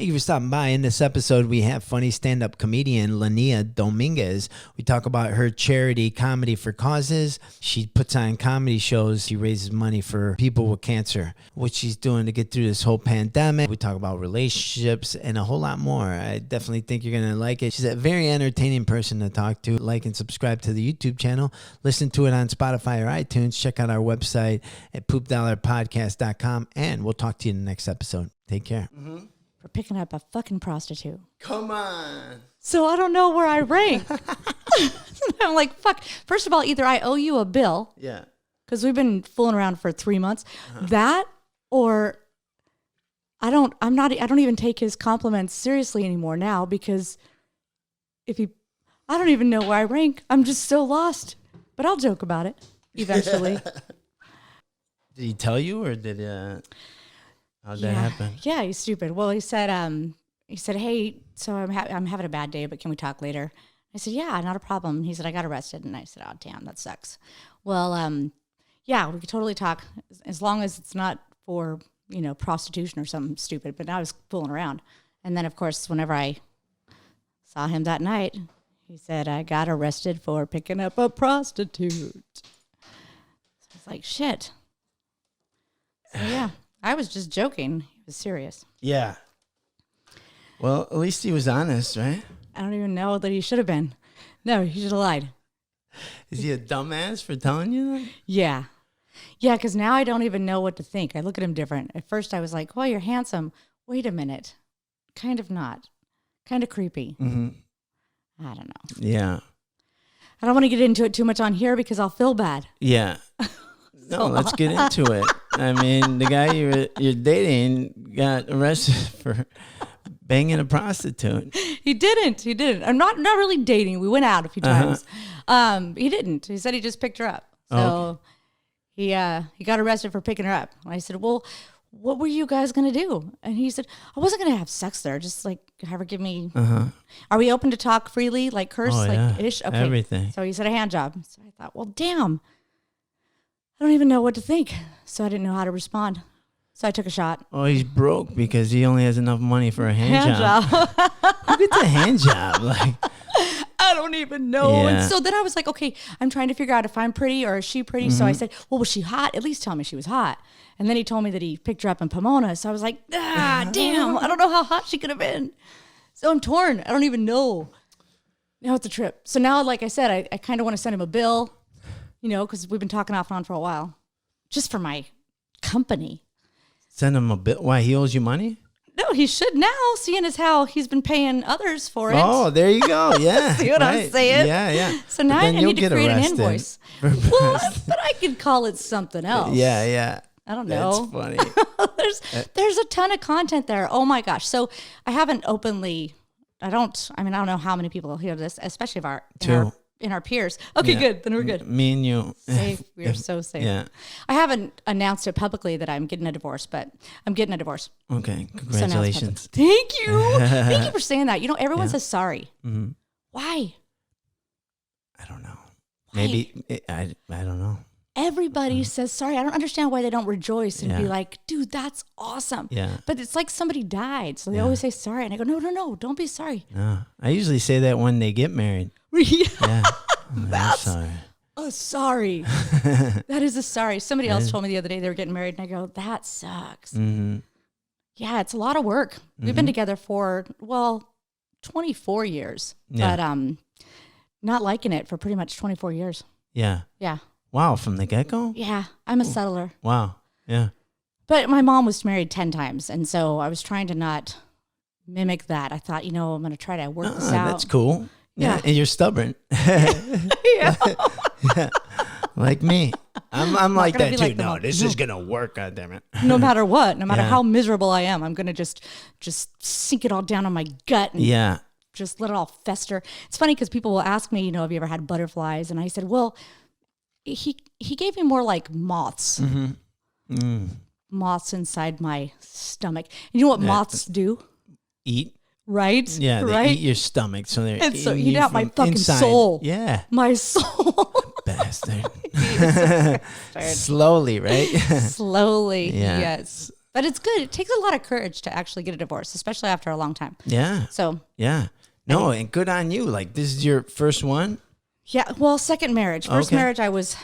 Thank you for stopping by. In this episode, we have funny stand-up comedian Laniea Dominguez. We talk about her charity, Comedy for Causes. She puts on comedy shows. She raises money for people with cancer, what she's doing to get through this whole pandemic. We talk about relationships and a whole lot more. I definitely think you're going to like it. She's a very entertaining person to talk to. Like and subscribe to the YouTube channel. Listen to it on Spotify or iTunes. Check out our website at poopdollarpodcast.com, and we'll talk to you in the next episode. Take care. For picking up a fucking prostitute. Come on. So I don't know where I rank. I'm like, fuck. First of all, either I owe you a bill. Yeah. Because we've been fooling around for 3 months. That, or I don't even take his compliments seriously anymore now, because I don't even know where I rank. I'm just so lost. But I'll joke about it eventually. Did he tell you, or did how'd that happen? Yeah, he's stupid. Well, he said, hey, so I'm having a bad day, but can we talk later? I said, yeah, not a problem. He said, I got arrested. And I said, oh, damn, that sucks. Well, yeah, we could totally talk as long as it's not for, prostitution or something stupid. But now I was fooling around. And then, of course, whenever I saw him that night, he said, I got arrested for picking up a prostitute. So I was like, shit. So, yeah. I was just joking. He was serious. Yeah. Well, at least he was honest, right? I don't even know that he should have been. No, he should have lied. Is he a dumbass for telling you that? Yeah. Yeah, because now I don't even know what to think. I look at him different. At first I was like, well, you're handsome. Wait a minute. Kind of not. Kind of creepy. Mm-hmm. I don't know. Yeah. I don't want to get into it too much on here because I'll feel bad. Yeah. No, let's get into it. I mean, the guy you're dating got arrested for banging a prostitute. He didn't. I'm not really dating. We went out a few times. He didn't. He said he just picked her up. So he got arrested for picking her up. And I said, well, what were you guys going to do? And he said, I wasn't going to have sex there. Just like have her give me. Are we open to talk freely? Like curse? Ish? Okay. Everything. So he said a hand job. So I thought, well, damn. I don't even know what to think. So I didn't know how to respond. So I took a shot. Oh, he's broke because he only has enough money for a hand job. Who gets a hand job? Like, I don't even know. Yeah. And so then I was like, okay, I'm trying to figure out if I'm pretty or is she pretty. Mm-hmm. So I said, well, was she hot? At least tell me she was hot. And then he told me that he picked her up in Pomona. So I was like, damn, I don't know how hot she could have been. So I'm torn. I don't even know. Now it's a trip. So now, like I said, I kind of want to send him a bill. Because we've been talking off and on for a while. Just for my company. Send him a bill. Why, he owes you money? No, he should now, seeing as how he's been paying others for it. Oh, there you go. Yeah. See what I'm saying? Yeah. So now I need to create an invoice. Well, but I could call it something else. Yeah. I don't know. That's funny. There's a ton of content there. Oh my gosh. So I haven't openly, I don't know how many people hear this, especially in our peers. Okay, good. Then we're good. Me and you. Safe. We are so safe. Yeah. I haven't announced it publicly that I'm getting a divorce, but I'm getting a divorce. Okay. Congratulations. Thank you. Thank you for saying that. Everyone says sorry. Mm-hmm. Why? I don't know. Maybe. I don't know. Everybody says sorry. I don't understand why they don't rejoice and be like, dude, that's awesome. Yeah. But it's like somebody died. So they always say sorry. And I go, no, don't be sorry. No. I usually say that when they get married. Yeah. That's sorry. A sorry. That is a sorry. Somebody else told me the other day they were getting married, and I go, that sucks. Mm-hmm. Yeah, it's a lot of work. We've been together for 24 years, but not liking it for pretty much 24 years. Yeah. Yeah. Wow, from the get-go? Yeah, I'm a settler. Wow. Yeah. But my mom was married 10 times, and so I was trying to not mimic that. I thought, I'm going to try to work this out. That's cool. Yeah. And you're stubborn. Yeah. Like me. I'm like that too. Like no, this is going to work, goddammit. No matter what, no matter how miserable I am, I'm going to just sink it all down on my gut and just let it all fester. It's funny because people will ask me, have you ever had butterflies? And I said, well, he gave me more like moths. Mm-hmm. Mm. Moths inside my stomach. And you know what moths do? Eat. Right? Yeah, they right? eat your stomach. So they're and so eat out my fucking soul. Yeah. My soul. Bastard. Slowly, right? Slowly, yes. But it's good. It takes a lot of courage to actually get a divorce, especially after a long time. Yeah. So. Yeah. No, and good on you. Like, this is your first one? Yeah. Well, second marriage. First Okay. marriage, I was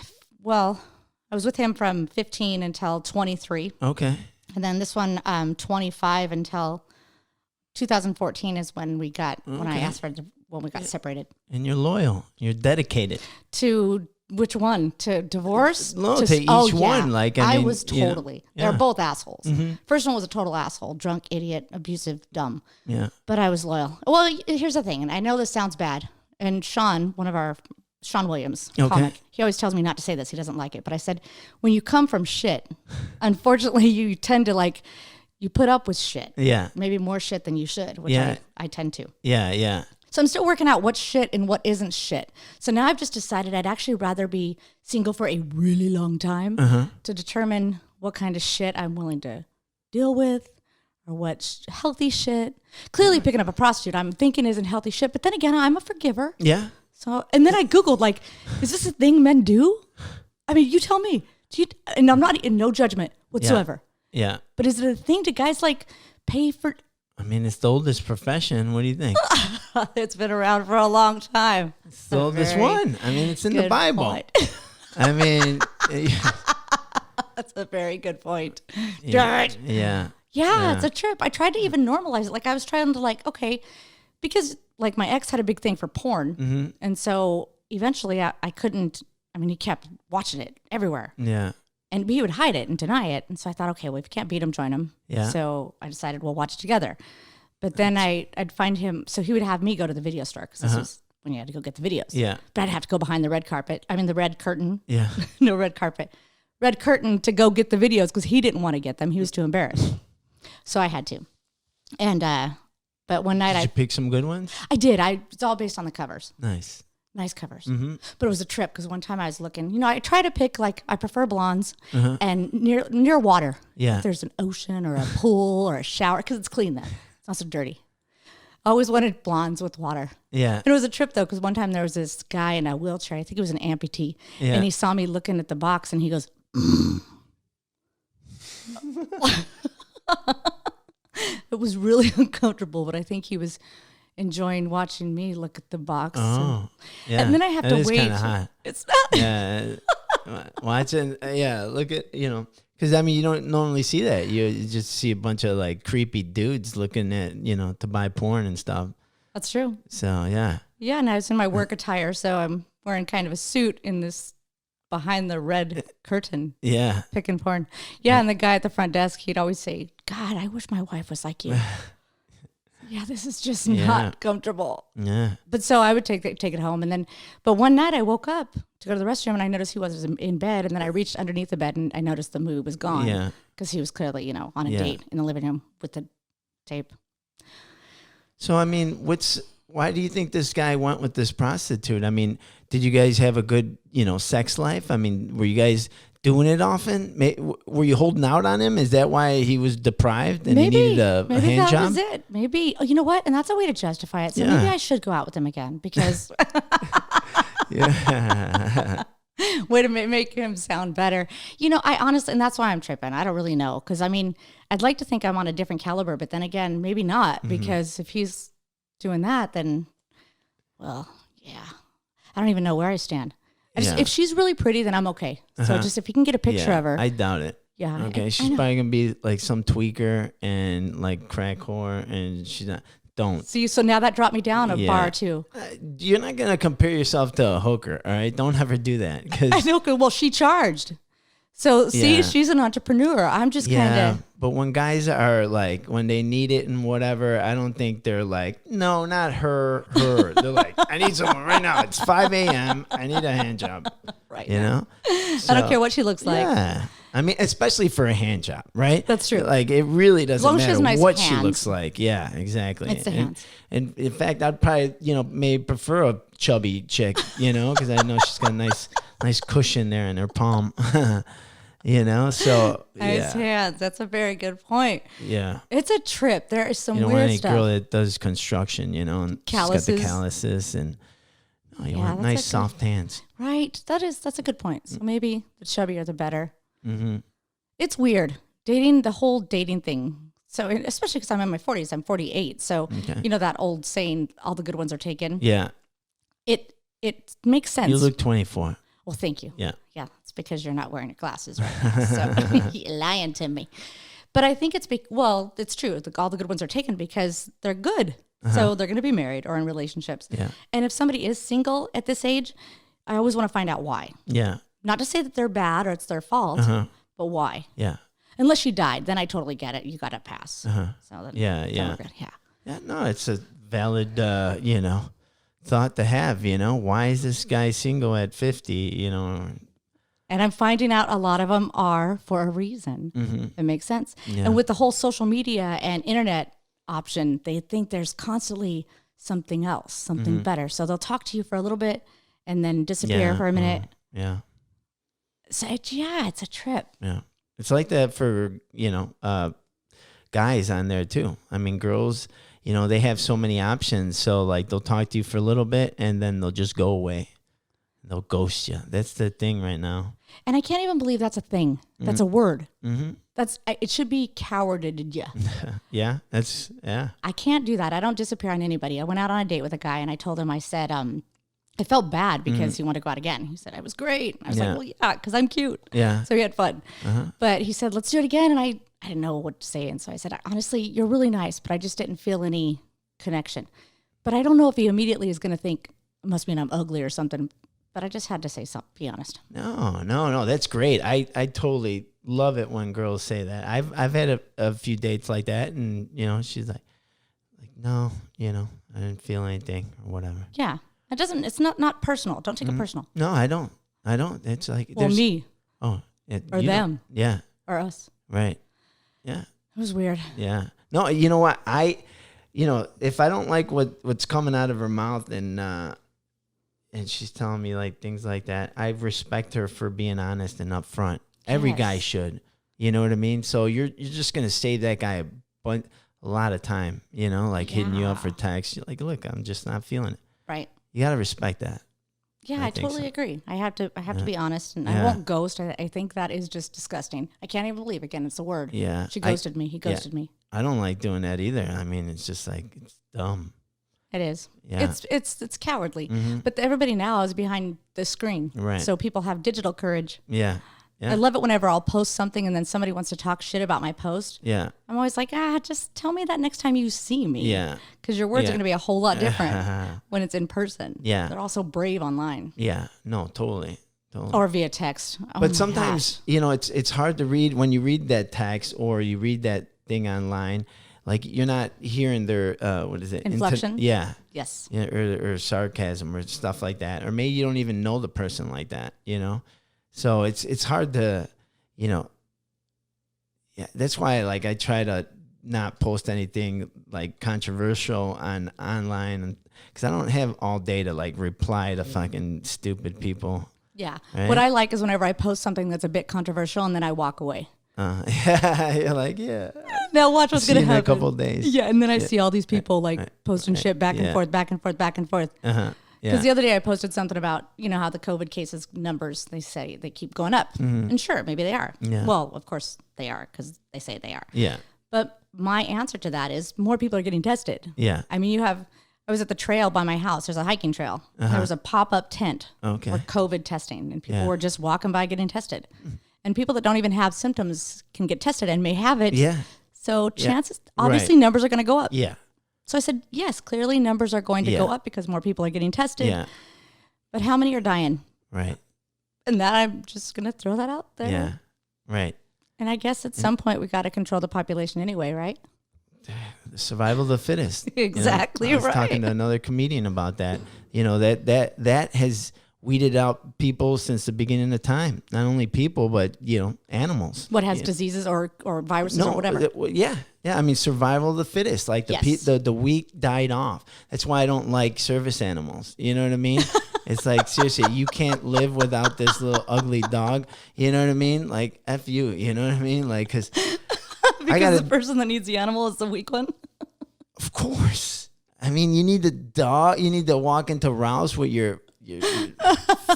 with him from 15 until 23. Okay. And then this one, 25 until 2014 is when we got, when I asked when we got separated. And you're loyal. You're dedicated. To which one? To divorce? No, to each one. Like, I mean, was totally. Yeah. They're both assholes. First one was a total asshole, drunk, idiot, abusive, dumb. Yeah. But I was loyal. Well, here's the thing, and I know this sounds bad. And Sean Williams, comic, he always tells me not to say this. He doesn't like it. But I said, when you come from shit, unfortunately, you tend to you put up with shit. Yeah. Maybe more shit than you should, which I tend to. Yeah, yeah. So I'm still working out what's shit and what isn't shit. So now I've just decided I'd actually rather be single for a really long time to determine what kind of shit I'm willing to deal with or what's healthy shit. Clearly picking up a prostitute I'm thinking isn't healthy shit, but then again, I'm a forgiver. Yeah. So, and then I Googled, like, is this a thing men do? I mean, you tell me. And I'm not in no judgment whatsoever. Yeah. But is it a thing? Do guys pay for... I mean, it's the oldest profession. What do you think? It's been around for a long time. It's the oldest one. I mean, it's in the Bible. Point. I mean... That's a very good point. Yeah. Yeah, it's a trip. I tried to even normalize it. Like, I was trying to okay, because my ex had a big thing for porn. And so eventually I couldn't, he kept watching it everywhere. Yeah. And he would hide it and deny it. And so I thought, okay, well, if you can't beat him, join him. Yeah. So I decided we'll watch it together. But then I'd find him, so he would have me go to the video store because this was when you had to go get the videos. Yeah. But I'd have to go behind the red carpet. The red curtain. Yeah. No red carpet. Red curtain to go get the videos because he didn't want to get them. He was too embarrassed. So I had to. And, but one night Did you pick some good ones? I did. It's all based on the covers. Nice. Nice covers. But it was a trip because one time I was looking, I try to pick I prefer blondes and near water. Yeah. If there's an ocean or a pool or a shower because it's clean then. It's not so dirty. I always wanted blondes with water. Yeah. And it was a trip though because one time there was this guy in a wheelchair. I think he was an amputee. Yeah. And he saw me looking at the box and he goes, It was really uncomfortable, but I think he was enjoying watching me look at the box. Oh, yeah. And then I have to wait. It's kind of hot. It's not. Yeah. Watching, look at, because you don't normally see that. You just see a bunch of creepy dudes looking at, to buy porn and stuff. That's true. So, yeah. Yeah, and I was in my work attire, so I'm wearing kind of a suit in this behind the red curtain. Yeah. Picking porn. Yeah, and the guy at the front desk, he'd always say, God, I wish my wife was like you. Yeah, this is just not comfortable. Yeah. But so I would take it home. But one night I woke up to go to the restroom and I noticed he was in bed. And then I reached underneath the bed and I noticed the mood was gone. Yeah. Because he was clearly, on a date in the living room with the tape. So, why do you think this guy went with this prostitute? Did you guys have a good, sex life? Were you guys doing it often? Were you holding out on him? Is that why he was deprived and he needed a hand job? Maybe that was it. Maybe, you know what? And that's a way to justify it. So maybe I should go out with him again because... Yeah. Way to make him sound better. I honestly, and that's why I'm tripping. I don't really know. Because, I'd like to think I'm on a different caliber, but then again, maybe not. Because if he's doing that, then, well, yeah. I don't even know where I stand. If she's really pretty, then I'm okay. So just if you can get a picture of her. I doubt it. Yeah. Okay. She's probably going to be some tweaker and crack whore and she's not. Don't. See, so now that dropped me down a bar too. You're not going to compare yourself to a hooker, all right? Don't ever do that. I know. Well, she charged. So, see, she's an entrepreneur. I'm just kind of. But when guys are when they need it and whatever, I don't think they're no, not her. They're I need someone right now. It's 5 a.m. I need a hand job. Right. So, I don't care what she looks like. Yeah. Especially for a hand job, right? That's true. It really doesn't matter nice what hands. she looks like. Yeah, exactly. It's the hands. And in fact, I'd probably, may prefer a chubby chick, because I know she's got a nice cushion there in her palm. So nice hands. That's a very good point. Yeah. It's a trip. There is some you don't weird want any stuff. girl that does construction, and calluses. she's got the calluses and you want nice soft hands. Right. That's a good point. So maybe the chubbier the better. Mm-hmm. It's weird. dating, the whole dating thing. So especially because I'm in my 40s, I'm 48. So, you know, that old saying, all the good ones are taken. Yeah. It makes sense. You look 24. Well, thank you. Yeah. Yeah. It's because you're not wearing your glasses right now. So you're lying to me. But I think it's, it's true. All the good ones are taken because they're good. So they're going to be married or in relationships. Yeah. And if somebody is single at this age, I always want to find out why. Yeah. Not to say that they're bad or it's their fault, but why? Yeah. Unless she died, then I totally get it. You got to pass. So then, Yeah. Yeah. No, it's a valid, thought to have, why is this guy single at 50, And I'm finding out a lot of them are for a reason. It makes sense. Yeah. And with the whole social media and internet option, they think there's constantly something else, something better. So they'll talk to you for a little bit and then disappear for a minute. Yeah. So it's a trip. Yeah. It's like that for, guys on there too. I mean, girls, they have so many options. So like they'll talk to you for a little bit and then they'll just go away. They'll ghost you. That's the thing right now. And I can't even believe that's a thing. That's a word. It should be cowarded. Yeah. I can't do that. I don't disappear on anybody. I went out on a date with a guy and I told him, I said, I felt bad because he wanted to go out again. He said, I was great. I was like, well, yeah, because I'm cute. Yeah. So we had fun. But he said, let's do it again. And I didn't know what to say. And so I said, honestly, you're really nice, but I just didn't feel any connection. But I don't know if he immediately is going to think, it must mean I'm ugly or something. But I just had to say something, be honest. No. That's great. I totally love it when girls say that. I've had a few dates like that. And, she's like, no, I didn't feel anything or whatever. Yeah. It's not personal. Don't take it personal. No, I don't. It's like, me. Oh, or them. Yeah. Or us. Right. Yeah. It was weird. Yeah. No, you know what? If I don't like what's coming out of her mouth and she's telling me like things like that, I respect her for being honest and upfront. Every guy should. You know what I mean? So you're just gonna save that guy a lot of time. Hitting you up for text. You're like, look, I'm just not feeling it. Right. You gotta respect that. Yeah, I totally agree. I have to be honest, and I won't ghost. I think that is just disgusting. I can't even believe. Again, it's a word. Yeah. She ghosted me. He ghosted me. I don't like doing that either. I mean, it's just like, it's dumb. It is. Yeah. It's cowardly. But everybody now is behind the screen. Right. So people have digital courage. Yeah. Yeah. I love it whenever I'll post something and then somebody wants to talk shit about my post. Yeah. I'm always like, just tell me that next time you see me. Yeah. Because your words are going to be a whole lot different when it's in person. Yeah. They're also brave online. Yeah. No, totally. Or via text. But sometimes, it's hard to read when you read that text or you read that thing online. Like you're not hearing their, what is it? Inflection? Yeah. Yes. Yeah, or sarcasm or stuff like that. Or maybe you don't even know the person like that, So it's hard to, that's why I try to not post anything like controversial online because I don't have all day to reply to fucking stupid people. Yeah. Right? What I like is whenever I post something that's a bit controversial and then I walk away. You're like, yeah. Now watch what's going to happen. In a couple of days. Yeah, and then I see all these people posting shit back and forth, back and forth, back and forth. Because the other day I posted something about, how the COVID cases numbers, they say they keep going up. And sure, maybe they are. Yeah. Well, of course they are because they say they are. Yeah. But my answer to that is more people are getting tested. Yeah. I mean, I was at the trail by my house. There's a hiking trail. There was a pop-up tent for COVID testing. And people were just walking by getting tested. And people that don't even have symptoms can get tested and may have it. Yeah. So chances, obviously numbers are going to go up. Yeah. So I said, yes, clearly numbers are going to go up because more people are getting tested. Yeah. But how many are dying? Right. And that I'm just going to throw that out there. Yeah. Right. And I guess at some point we got to control the population anyway, right? The survival of the fittest. Exactly I was right. talking to another comedian about that. That has weeded out people since the beginning of time. Not only people, but animals. What has diseases or viruses or whatever? Yeah. I mean, survival of the fittest. Like the weak died off. That's why I don't like service animals. You know what I mean? It's like, seriously, you can't live without this little ugly dog. You know what I mean? Like, F you. You know what I mean? Like, because the person that needs the animal is the weak one. Of course. I mean, you need the dog. You need to walk into Rouse with your your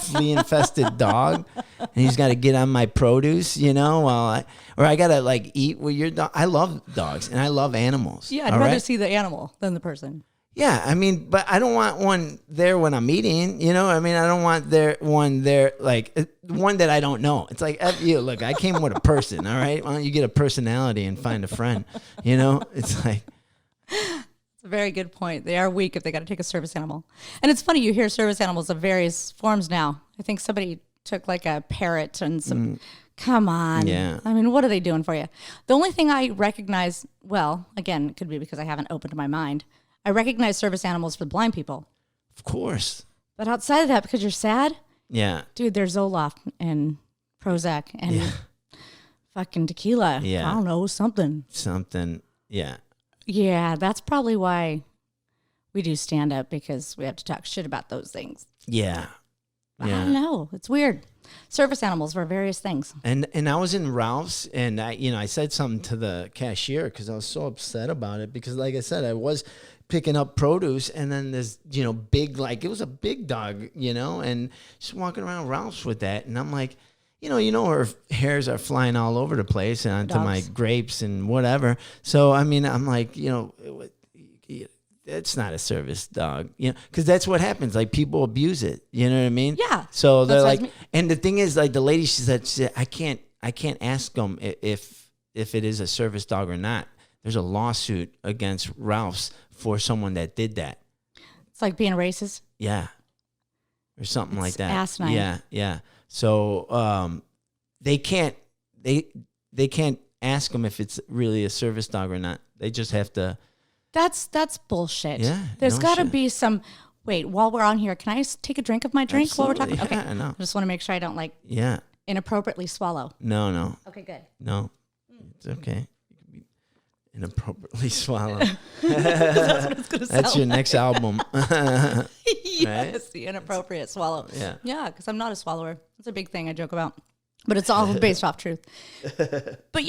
flea infested dog, and he's got to get on my produce, while I gotta like eat with your dog. I love dogs and I love animals. Yeah, I'd rather see the animal than the person. Yeah, I mean, but I don't want one there when I'm eating, I mean, I don't want one there, like, one that I don't know. It's like, F you, look, I came with a person, all right? Why don't you get a personality and find a friend, It's like... It's a very good point. They are weak if they got to take a service animal. And it's funny, you hear service animals of various forms now. I think somebody took like a parrot and some... Come on. Yeah. I mean, what are they doing for you? The only thing I recognize, well, again, it could be because I haven't opened my mind. I recognize service animals for blind people. Of course. But outside of that, because you're sad, yeah, dude, there's Zoloft and Prozac and fucking tequila. Yeah. I don't know, something. Yeah. Yeah, that's probably why we do stand up, because we have to talk shit about those things. Yeah. I don't know. It's weird. Service animals for various things. And I was in Ralph's, and I said something to the cashier because I was so upset about it, because like I said, I was picking up produce, and then this, big, like, it was a big dog, and she's walking around Ralph's with that, and I'm like, her hairs are flying all over the place and onto my grapes and whatever. So, I mean, I'm like, it's not a service dog, because that's what happens. Like, people abuse it. You know what I mean? Yeah. So they're like, and the thing is, like, the lady, she said, I can't ask them if it is a service dog or not. There's a lawsuit against Ralph's for someone that did that. It's like being racist. Yeah. Or something like that. Asinine. Yeah. Yeah. So, they can't ask them if it's really a service dog or not. They just have to. That's bullshit. Yeah. There's got to be some. Wait, while we're on here, can I take a drink of my drink Absolutely. while we're talking? Yeah, Okay. I know. I just want to make sure I don't Yeah. inappropriately swallow. No. Okay, good. No. It's okay. Inappropriately swallow. That's what it's gonna sound That's your next album. Yes, right? the inappropriate swallow. Yeah. Yeah, because I'm not a swallower. It's a big thing I joke about, but it's all based off truth. But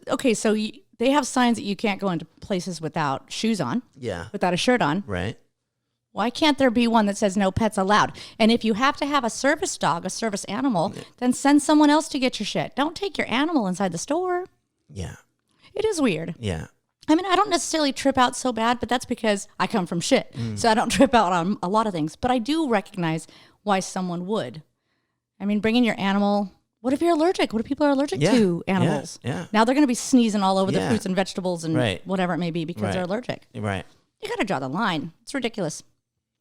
okay, so they have signs that you can't go into places without shoes on. Yeah. Without a shirt on. Right. Why can't there be one that says no pets allowed? And if you have to have a service dog, a service animal, then send someone else to get your shit. Don't take your animal inside the store. Yeah. It is weird. Yeah. I mean, I don't necessarily trip out so bad, but that's because I come from shit. So I don't trip out on a lot of things. But I do recognize why someone would. I mean, bringing your animal. What if you're allergic? What if people are allergic to animals? Yeah. Now they're going to be sneezing all over the Yeah. fruits and vegetables and Right. whatever it may be because Right. they're allergic. Right. You got to draw the line. It's ridiculous.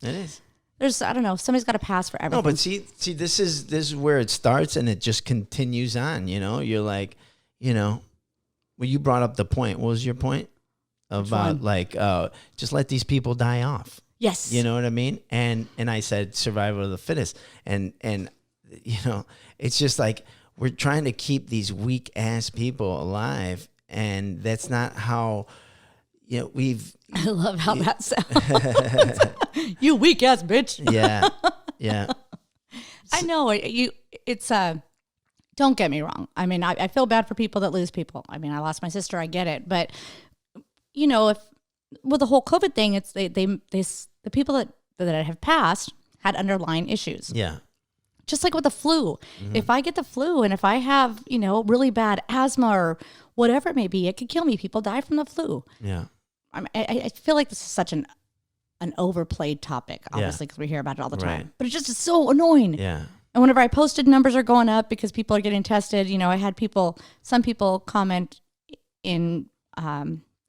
It is. There's, I don't know, somebody's got to pass for everything. No, but see, this is where it starts and it just continues on. You're like, well, you brought up the point. What was your point? About just let these people die off. Yes. You know what I mean? And I said survival of the fittest. And it's just like we're trying to keep these weak ass people alive, and that's not how we've. I love how that sounds. You weak ass bitch. Yeah. Yeah. I know it's don't get me wrong. I mean, I feel bad for people that lose people. I mean, I lost my sister. I get it. But, if with the whole COVID thing, it's the people that have passed had underlying issues. Yeah. Just like with the flu. Mm-hmm. If I get the flu and if I have, really bad asthma or whatever it may be, it could kill me. People die from the flu. Yeah. I feel like this is such an overplayed topic, obviously, because we hear about it all the time. Right. But it's just so annoying. Yeah. And whenever I posted, numbers are going up because people are getting tested. I had some people comment in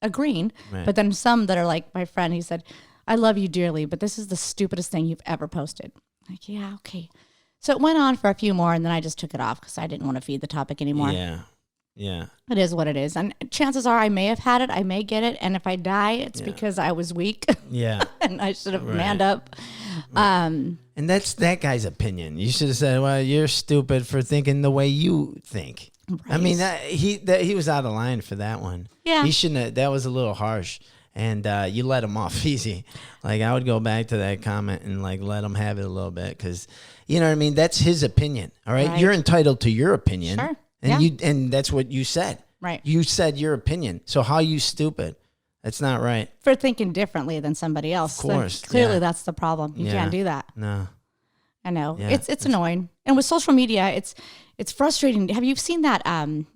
agreeing, Right. but then some that are like my friend, he said, I love you dearly, but this is the stupidest thing you've ever posted. Like, yeah, okay. So it went on for a few more, and then I just took it off because I didn't want to feed the topic anymore. Yeah. Yeah. It is what it is. And chances are I may have had it, I may get it, and if I die, it's because I was weak. Yeah. And I should have manned up. Right. And that's that guy's opinion. You should have said, well, you're stupid for thinking the way you think. Right. I mean, he was out of line for that one. Yeah. He shouldn't have. That was a little harsh. And you let him off easy. Like, I would go back to that comment and, let him have it a little bit because, you know what I mean? That's his opinion, all right? You're entitled to your opinion. Sure. And and that's what you said. Right. You said your opinion. So how you stupid? That's not right. For thinking differently than somebody else. Of course. Clearly, that's the problem. You can't do that. No. I know. Yeah, It's annoying. And with social media, it's frustrating. Have you seen that?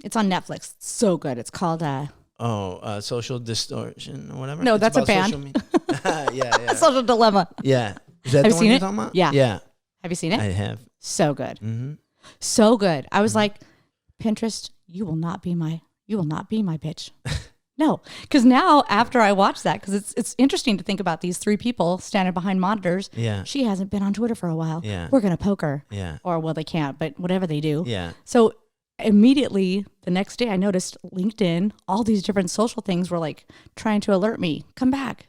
It's on Netflix. It's so good. It's called Social Distortion or whatever. No, It's that's a about band. Yeah. Social Dilemma. Yeah. Is that Have the you one seen you're it? talking about? Yeah. Yeah. Have you seen it? I have. So good. Mm-hmm. So good. I was like, Pinterest, you will not be my bitch. No, because now after I watch that, because it's interesting to think about these three people standing behind monitors. Yeah. She hasn't been on Twitter for a while. Yeah. We're gonna poke her. Yeah. Or well, they can't, but whatever they do. Yeah. So immediately the next day, I noticed LinkedIn, all these different social things were like trying to alert me, come back.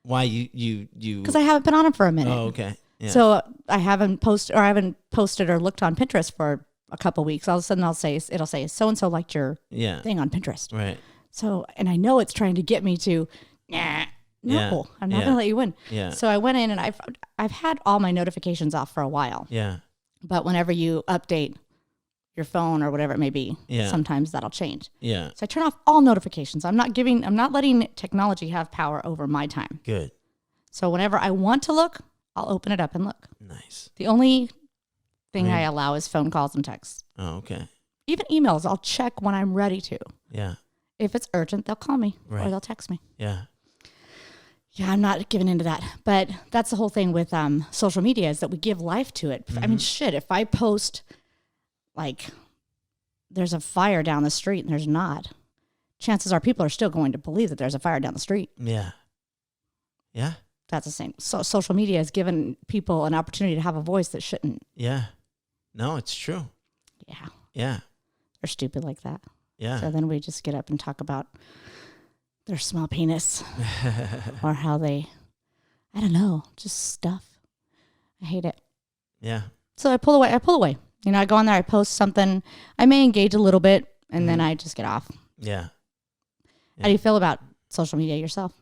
Why you? Because I haven't been on it for a minute. Oh, okay. Yeah. So I haven't posted or looked on Pinterest for a couple weeks. All of a sudden it'll say so and so liked your thing on Pinterest. Right. So, and I know it's trying to get me to, I'm not gonna let you win. Yeah. So I went in and I've had all my notifications off for a while. Yeah. But whenever you update your phone or whatever it may be, Yeah. sometimes that'll change. Yeah. So I turn off all notifications. I'm not letting technology have power over my time. Good. So whenever I want to look, I'll open it up and look. Nice. The only thing I allow is phone calls and texts. Oh, okay. Even emails, I'll check when I'm ready to. Yeah. If it's urgent, they'll call me or Right. they'll text me. Yeah. Yeah, I'm not giving into that. But that's the whole thing with social media is that we give life to it. I mean, shit, if I post like there's a fire down the street and there's not, chances are people are still going to believe that there's a fire down the street. Yeah. Yeah. That's the same. So social media has given people an opportunity to have a voice that shouldn't. Yeah. No, it's true. Yeah. Yeah. They're stupid like that. Yeah. So then we just get up and talk about their small penis or how they, I don't know, just stuff. I hate it. Yeah. So I pull away. You know, I go on there, I post something. I may engage a little bit and then I just get off. Yeah. How do you feel about social media yourself?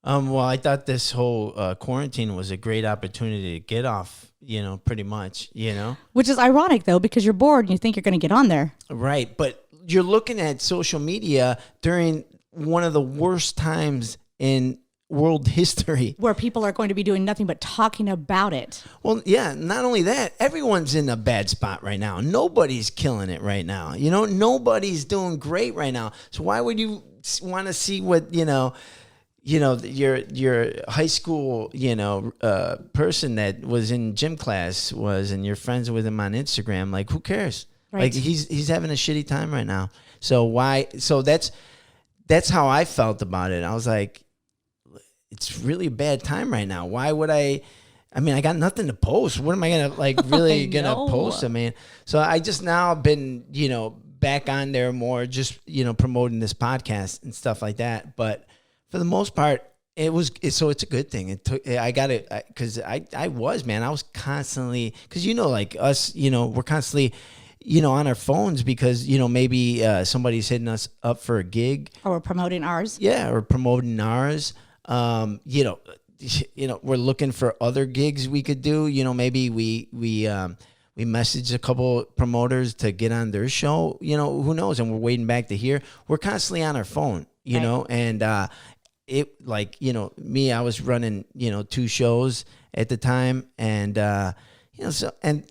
Well, I thought this whole quarantine was a great opportunity to get off, pretty much, Which is ironic, though, because you're bored and you think you're going to get on there. Right. But you're looking at social media during one of the worst times in world history. Where people are going to be doing nothing but talking about it. Well, yeah, not only that, everyone's in a bad spot right now. Nobody's killing it right now. Nobody's doing great right now. So why would you want to see what, your high school, person that was in gym class was, and you're friends with him on Instagram? Like, who cares? Right. Like he's having a shitty time right now. So why? So that's how I felt about it. I was like, it's really a bad time right now. Why would I mean, I got nothing to post. What am I gonna really gonna post? I mean, so I just now been, back on there more, just, promoting this podcast and stuff like that. But for the most part, it's a good thing. I was constantly, because like us, we're constantly, on our phones because, maybe somebody's hitting us up for a gig. Or we're promoting ours. Yeah, or promoting ours. We're looking for other gigs we could do. Maybe we messaged a couple promoters to get on their show. Who knows? And we're waiting back to hear. We're constantly on our phone, Right. and me, I was running, 2 shows at the time, and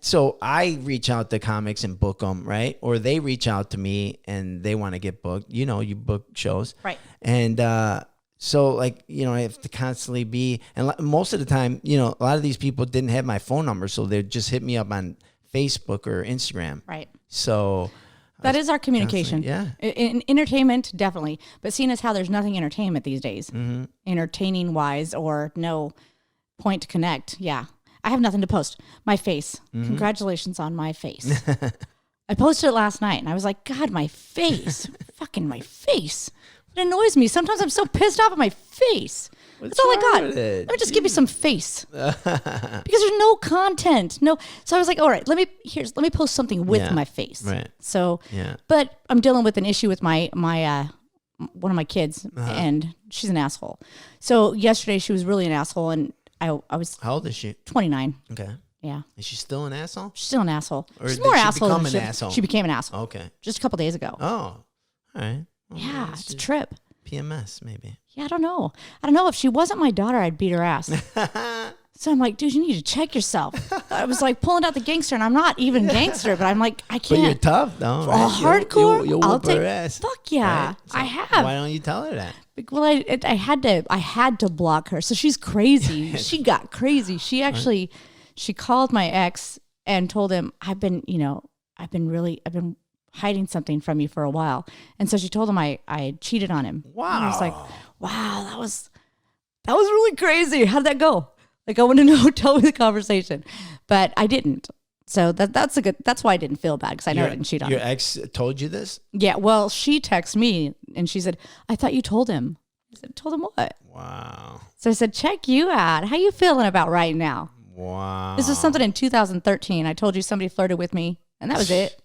so I reach out to comics and book them, right? Or they reach out to me and they want to get booked. You book shows, Right. And so I have to constantly be, and most of the time, a lot of these people didn't have my phone number, so they'd just hit me up on Facebook or Instagram. Right. So that is our communication. Yeah. In entertainment, definitely. But seeing as how there's nothing entertainment these days, entertaining wise or no point to connect. Yeah. I have nothing to post. My face. Congratulations on my face. I posted it last night and I was like, God, my face. Fucking my face. It annoys me. Sometimes I'm so pissed off at my face. That's all I got. Let me just give you some face. Because there's no content. No. So I was like, all right, let me post something with my face. Right. So, Yeah. but I'm dealing with an issue with my one of my kids and she's an asshole. So yesterday she was really an asshole and I was How old is she? 29. Okay. Yeah. Is she still an asshole? She's still an asshole. Or She's did more she asshole become than an asshole? She became an asshole. Okay. Just a couple days ago. Oh, all right. Well, Yeah, that's it's a just trip. PMS, maybe. Yeah, I don't know. If she wasn't my daughter, I'd beat her ass. So I'm like, dude, you need to check yourself. I was like pulling out the gangster, and I'm not even gangster, but I'm like, I can't. But you're tough, though. Right? Hardcore. You'll I'll whoop take her ass. Fuck yeah, Right? So I have. Why don't you tell her that? Well, I had to block her. So she's crazy. She got crazy. She actually, she called my ex and told him, I've been hiding something from you for a while. And so she told him I cheated on him. Wow. And I was like, wow, that was really crazy. How'd that go? Like, I want to know, tell me the conversation. But I didn't. So that's why I didn't feel bad, because I know I didn't cheat on him. Your ex told you this? Yeah, well, she texted me and she said, I thought you told him. I said, told him what? Wow. So I said, check you out. How you feeling about right now? Wow. This was something in 2013. I told you somebody flirted with me, and that was it.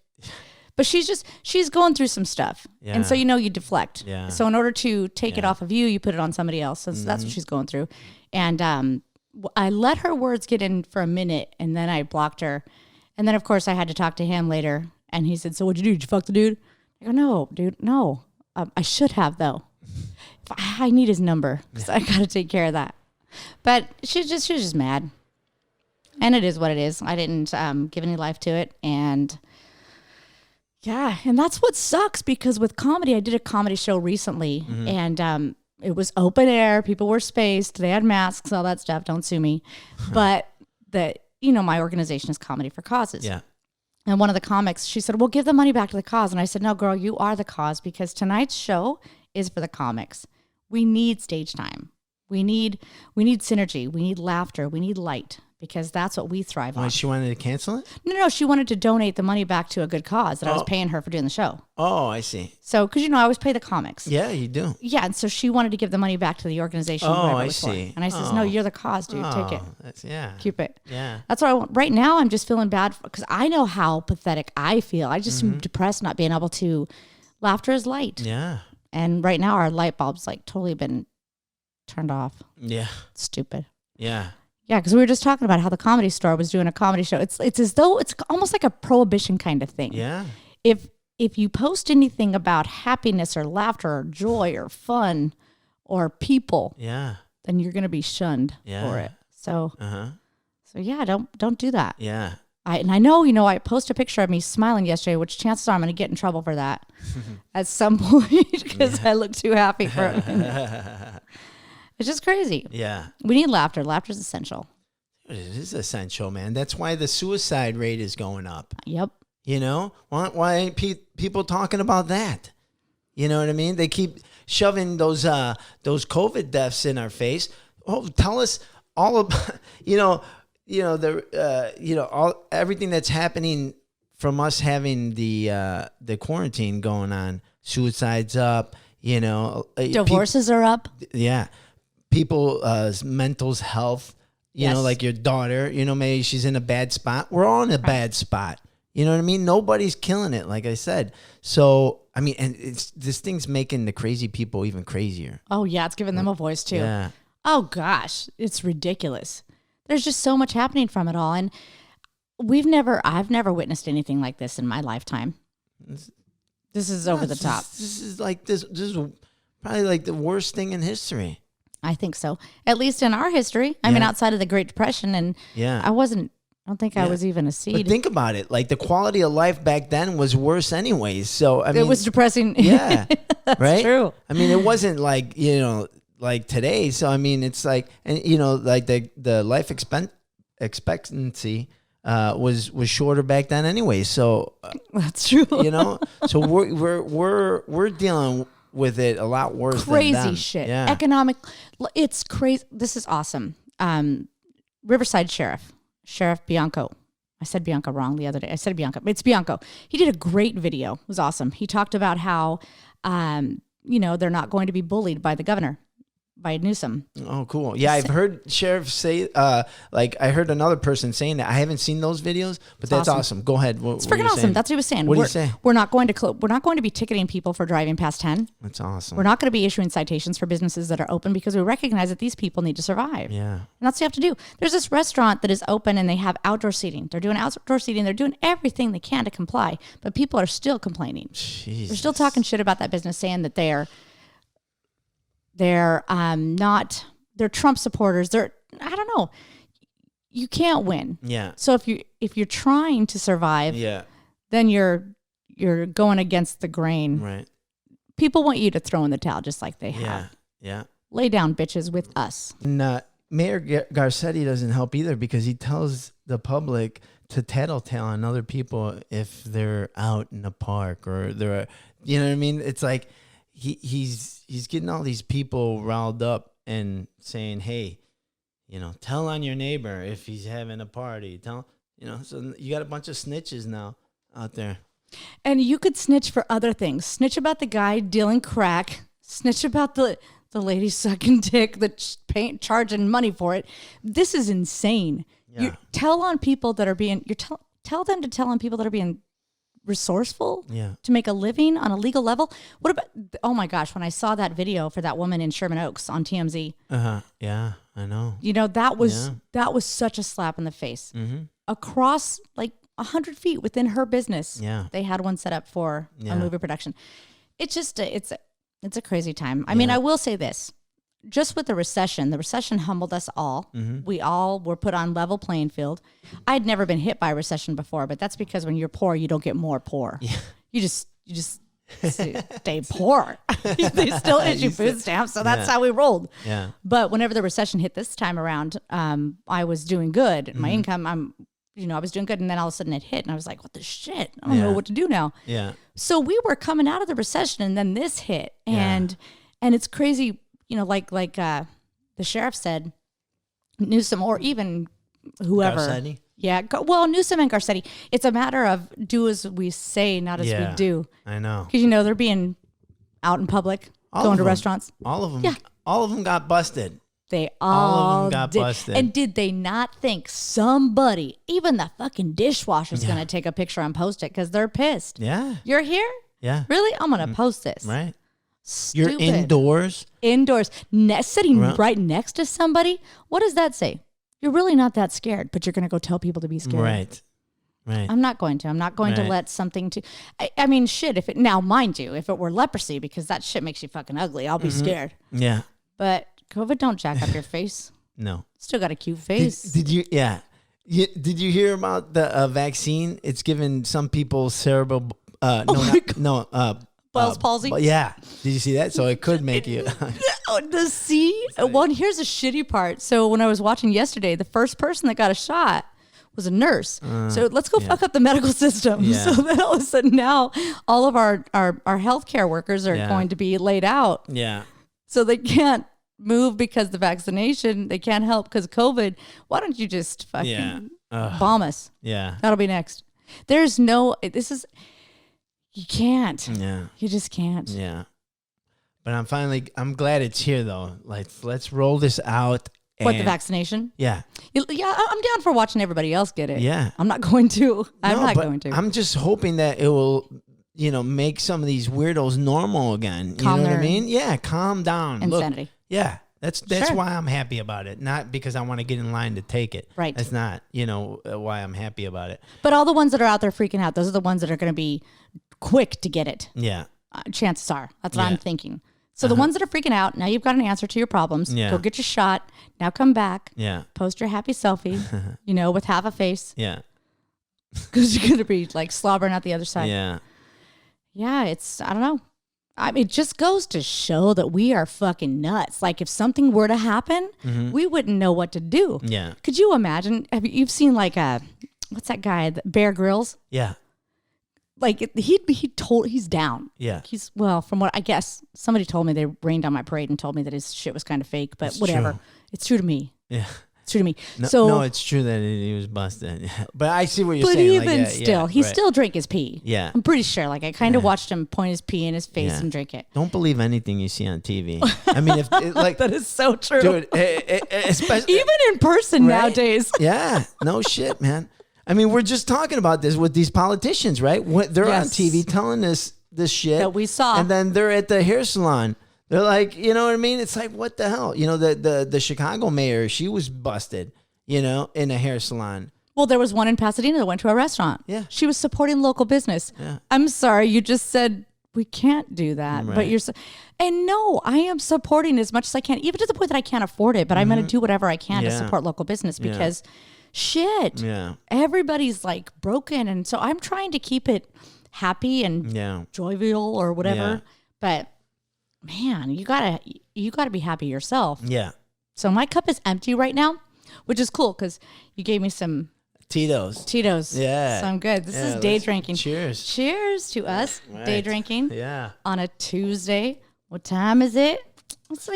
But she's going through some stuff. Yeah. And so, you deflect. Yeah. So in order to take it off of you, you put it on somebody else. So that's what she's going through. And I let her words get in for a minute, and then I blocked her. And then, of course, I had to talk to him later. And he said, so what'd you do? Did you fuck the dude? I go, no, dude, no. I should have, though. I need his number, because I got to take care of that. But she was just mad. And it is what it is. I didn't give any life to it. And yeah, and that's what sucks, because with comedy, I did a comedy show recently, and it was open air. People were spaced. They had masks, all that stuff. Don't sue me. But my organization is Comedy for Causes. Yeah. And one of the comics, she said, well, give the money back to the cause. And I said, no, girl, you are the cause, because tonight's show is for the comics. We need stage time. We need synergy. We need laughter. We need light, because that's what we thrive on. She wanted to cancel it? No, she wanted to donate the money back to a good cause that I was paying her for doing the show. Oh, I see. So, because I always pay the comics. Yeah, you do. Yeah, and so she wanted to give the money back to the organization. Oh, I see. And I says, no, you're the cause, dude. Take it. Keep it. Yeah. That's what I want. Right now, I'm just feeling bad, because I know how pathetic I feel. I just am depressed not being able to. Laughter is light. Yeah. And right now, our light bulb's like totally been turned off. Yeah. Stupid. Yeah. Yeah, because we were just talking about how the Comedy Store was doing a comedy show. It's as though it's almost like a prohibition kind of thing. Yeah. If you post anything about happiness or laughter or joy or fun or people, then you're going to be shunned for it. So, so yeah, don't do that. Yeah. I know, I post a picture of me smiling yesterday, which chances are I'm going to get in trouble for that at some point, because I look too happy for it. It's just crazy. Yeah. We need laughter. Laughter is essential. It is essential, man. That's why the suicide rate is going up. Yep. Why ain't people talking about that? You know what I mean? They keep shoving those COVID deaths in our face. Oh, tell us all about, everything that's happening from us having the quarantine going on. Suicides up, Divorces are up. Yeah. People's mental health, like your daughter, maybe she's in a bad spot. We're all in a bad spot. You know what I mean? Nobody's killing it, like I said. So, I mean, and this thing's making the crazy people even crazier. Oh, yeah. It's giving them a voice, too. Yeah. Oh, gosh. It's ridiculous. There's just so much happening from it all. And I've never witnessed anything like this in my lifetime. This is over the top. This is probably like the worst thing in history. I think so. At least in our history. I mean, outside of the Great Depression. And I don't think I was even a seed. But think about it. Like, the quality of life back then was worse anyways. So, I mean. It was depressing. Yeah. That's right? true. I mean, it wasn't like, like today. So, I mean, it's like, and, like the life expectancy was shorter back then anyway. So. That's true. So we're dealing with it a lot worse crazy than them. Shit. Yeah. Economic. It's crazy. This is awesome. Riverside Sheriff Bianco. I said Bianco wrong the other day. I said Bianco. It's Bianco. He did a great video. It was awesome. He talked about how, they're not going to be bullied by the governor, by Newsom. Oh, cool. Yeah, I've heard sheriffs say, I heard another person saying that. I haven't seen those videos, but that's awesome. Go ahead. It's freaking awesome. That's what he was saying. What did he say? We're not going to be ticketing people for driving past 10. That's awesome. We're not going to be issuing citations for businesses that are open, because we recognize that these people need to survive. Yeah. And that's what you have to do. There's this restaurant that is open and they have outdoor seating. They're doing outdoor seating. They're doing everything they can to comply, but people are still complaining. Jesus. They're still talking shit about that business, saying that they're Trump supporters. I don't know. you can't win. Yeah. So if you're trying to survive, then you're going against the grain. Right. People want you to throw in the towel just like they have. Yeah. Lay down, bitches, with us. And Mayor Garcetti doesn't help either because he tells the public to tattletale on other people if they're out in the park or they're, you know what I mean? It's like he's getting all these people riled up and saying, hey, you know, tell on your neighbor if he's having a party. Tell, you know, so you got a bunch of snitches now out there. And you could snitch for other things. Snitch about the guy dealing crack. Snitch about the lady sucking dick that's charging money for it. This is insane. Yeah. You tell on people that are being, tell them to tell on people that are being resourceful to make a living on a legal level. What about, oh my gosh, when I saw that video for that woman in Sherman Oaks on TMZ. Yeah, I know. You know, that was such a slap in the face. Mm-hmm. Across like 100 feet within her business. Yeah. They had one set up for a movie production. It's just, it's a crazy time. I mean, I will say this. Just with the recession humbled us all. Mm-hmm. We all were put on level playing field. I'd never been hit by a recession before, but that's because when you're poor, you don't get more poor. Yeah. You just stay poor. They still issue food stamps, so that's how we rolled. Yeah. But whenever the recession hit this time around, I was doing good. My income, I was doing good, and then all of a sudden it hit, and I was like, what the shit? I don't know what to do now. Yeah. So we were coming out of the recession, and then this hit, and it's crazy. You know, like the sheriff said, Newsom or even whoever. Garcetti? Yeah, Newsom and Garcetti. It's a matter of do as we say, not as we do. I know. Because, they're being out in public, going to restaurants. All of them. Yeah. All of them got busted. They all of them got busted. And did they not think somebody, even the fucking dishwasher's going to take a picture and post it because they're pissed? Yeah. You're here? Yeah. Really? I'm going to post this. Right. Stupid. You're indoors, sitting right next to somebody. What does that say? You're really not that scared, but you're going to go tell people to be scared. Right. I'm not going to let something to. I mean, shit. Now, mind you, if it were leprosy, because that shit makes you fucking ugly, I'll be scared. Yeah. But COVID don't jack up your face. No. Still got a cute face. Did you? Yeah. Did you hear about the vaccine? It's given some people cerebral. Bell's palsy? Yeah. Did you see that? So it could make you. Well, here's the shitty part. So when I was watching yesterday, the first person that got a shot was a nurse. So let's go fuck up the medical system. Yeah. So then all of a sudden now all of our healthcare workers are going to be laid out. Yeah. So they can't move because the vaccination. They can't help because of COVID. Why don't you just fucking bomb us? Yeah. That'll be next. You can't. Yeah. You just can't. Yeah. But I'm glad it's here though. Like, let's roll this out. What, the vaccination? Yeah. Yeah, I'm down for watching everybody else get it. Yeah. I'm not going to. I'm just hoping that it will, make some of these weirdos normal again. You know what I mean? Yeah. Calm down. Insanity. Look, yeah. That's why I'm happy about it. Not because I want to get in line to take it. Right. That's not, why I'm happy about it. But all the ones that are out there freaking out, those are the ones that are going to be quick to get it. Yeah. Chances are. That's what I'm thinking. So the ones that are freaking out, now you've got an answer to your problems. Yeah. Go get your shot. Now come back. Yeah. Post your happy selfie, with half a face. Yeah. Because you're going to be like slobbering out the other side. Yeah. Yeah, I don't know. It just goes to show that we are fucking nuts. Like if something were to happen, we wouldn't know what to do. Yeah. Could you imagine? You've seen like what's that guy? Bear Grylls? Yeah. Like he's down. Yeah. From what I guess somebody told me, they rained on my parade and told me that his shit was kind of fake, but whatever. True. It's true to me. Yeah. It's true to me. No, it's true that he was busted. But I see what you're saying. But even still, he still drank his pee. Yeah. I'm pretty sure. Like I kind of watched him point his pee in his face and drink it. Don't believe anything you see on TV. I mean, that is so true. Dude, especially even in person nowadays. Yeah. No shit, man. I mean, we're just talking about this with these politicians, right? They're on TV telling us this shit that we saw, and then they're at the hair salon. They're like, you know what I mean? It's like, what the hell? The Chicago mayor, she was busted, in a hair salon. Well, there was one in Pasadena that went to a restaurant. Yeah, she was supporting local business. Yeah. I'm sorry, you just said we can't do that, right. But no, I am supporting as much as I can, even to the point that I can't afford it. But I'm going to do whatever I can to support local business because. shit. Yeah. Everybody's like broken. And so I'm trying to keep it happy and jovial or whatever. Yeah. But man, you gotta be happy yourself. Yeah. So my cup is empty right now, which is cool because you gave me some Tito's. Yeah. So I'm good. This is day drinking. Cheers. Cheers to us. Right. Day drinking. Yeah. On a Tuesday. What time is it? It's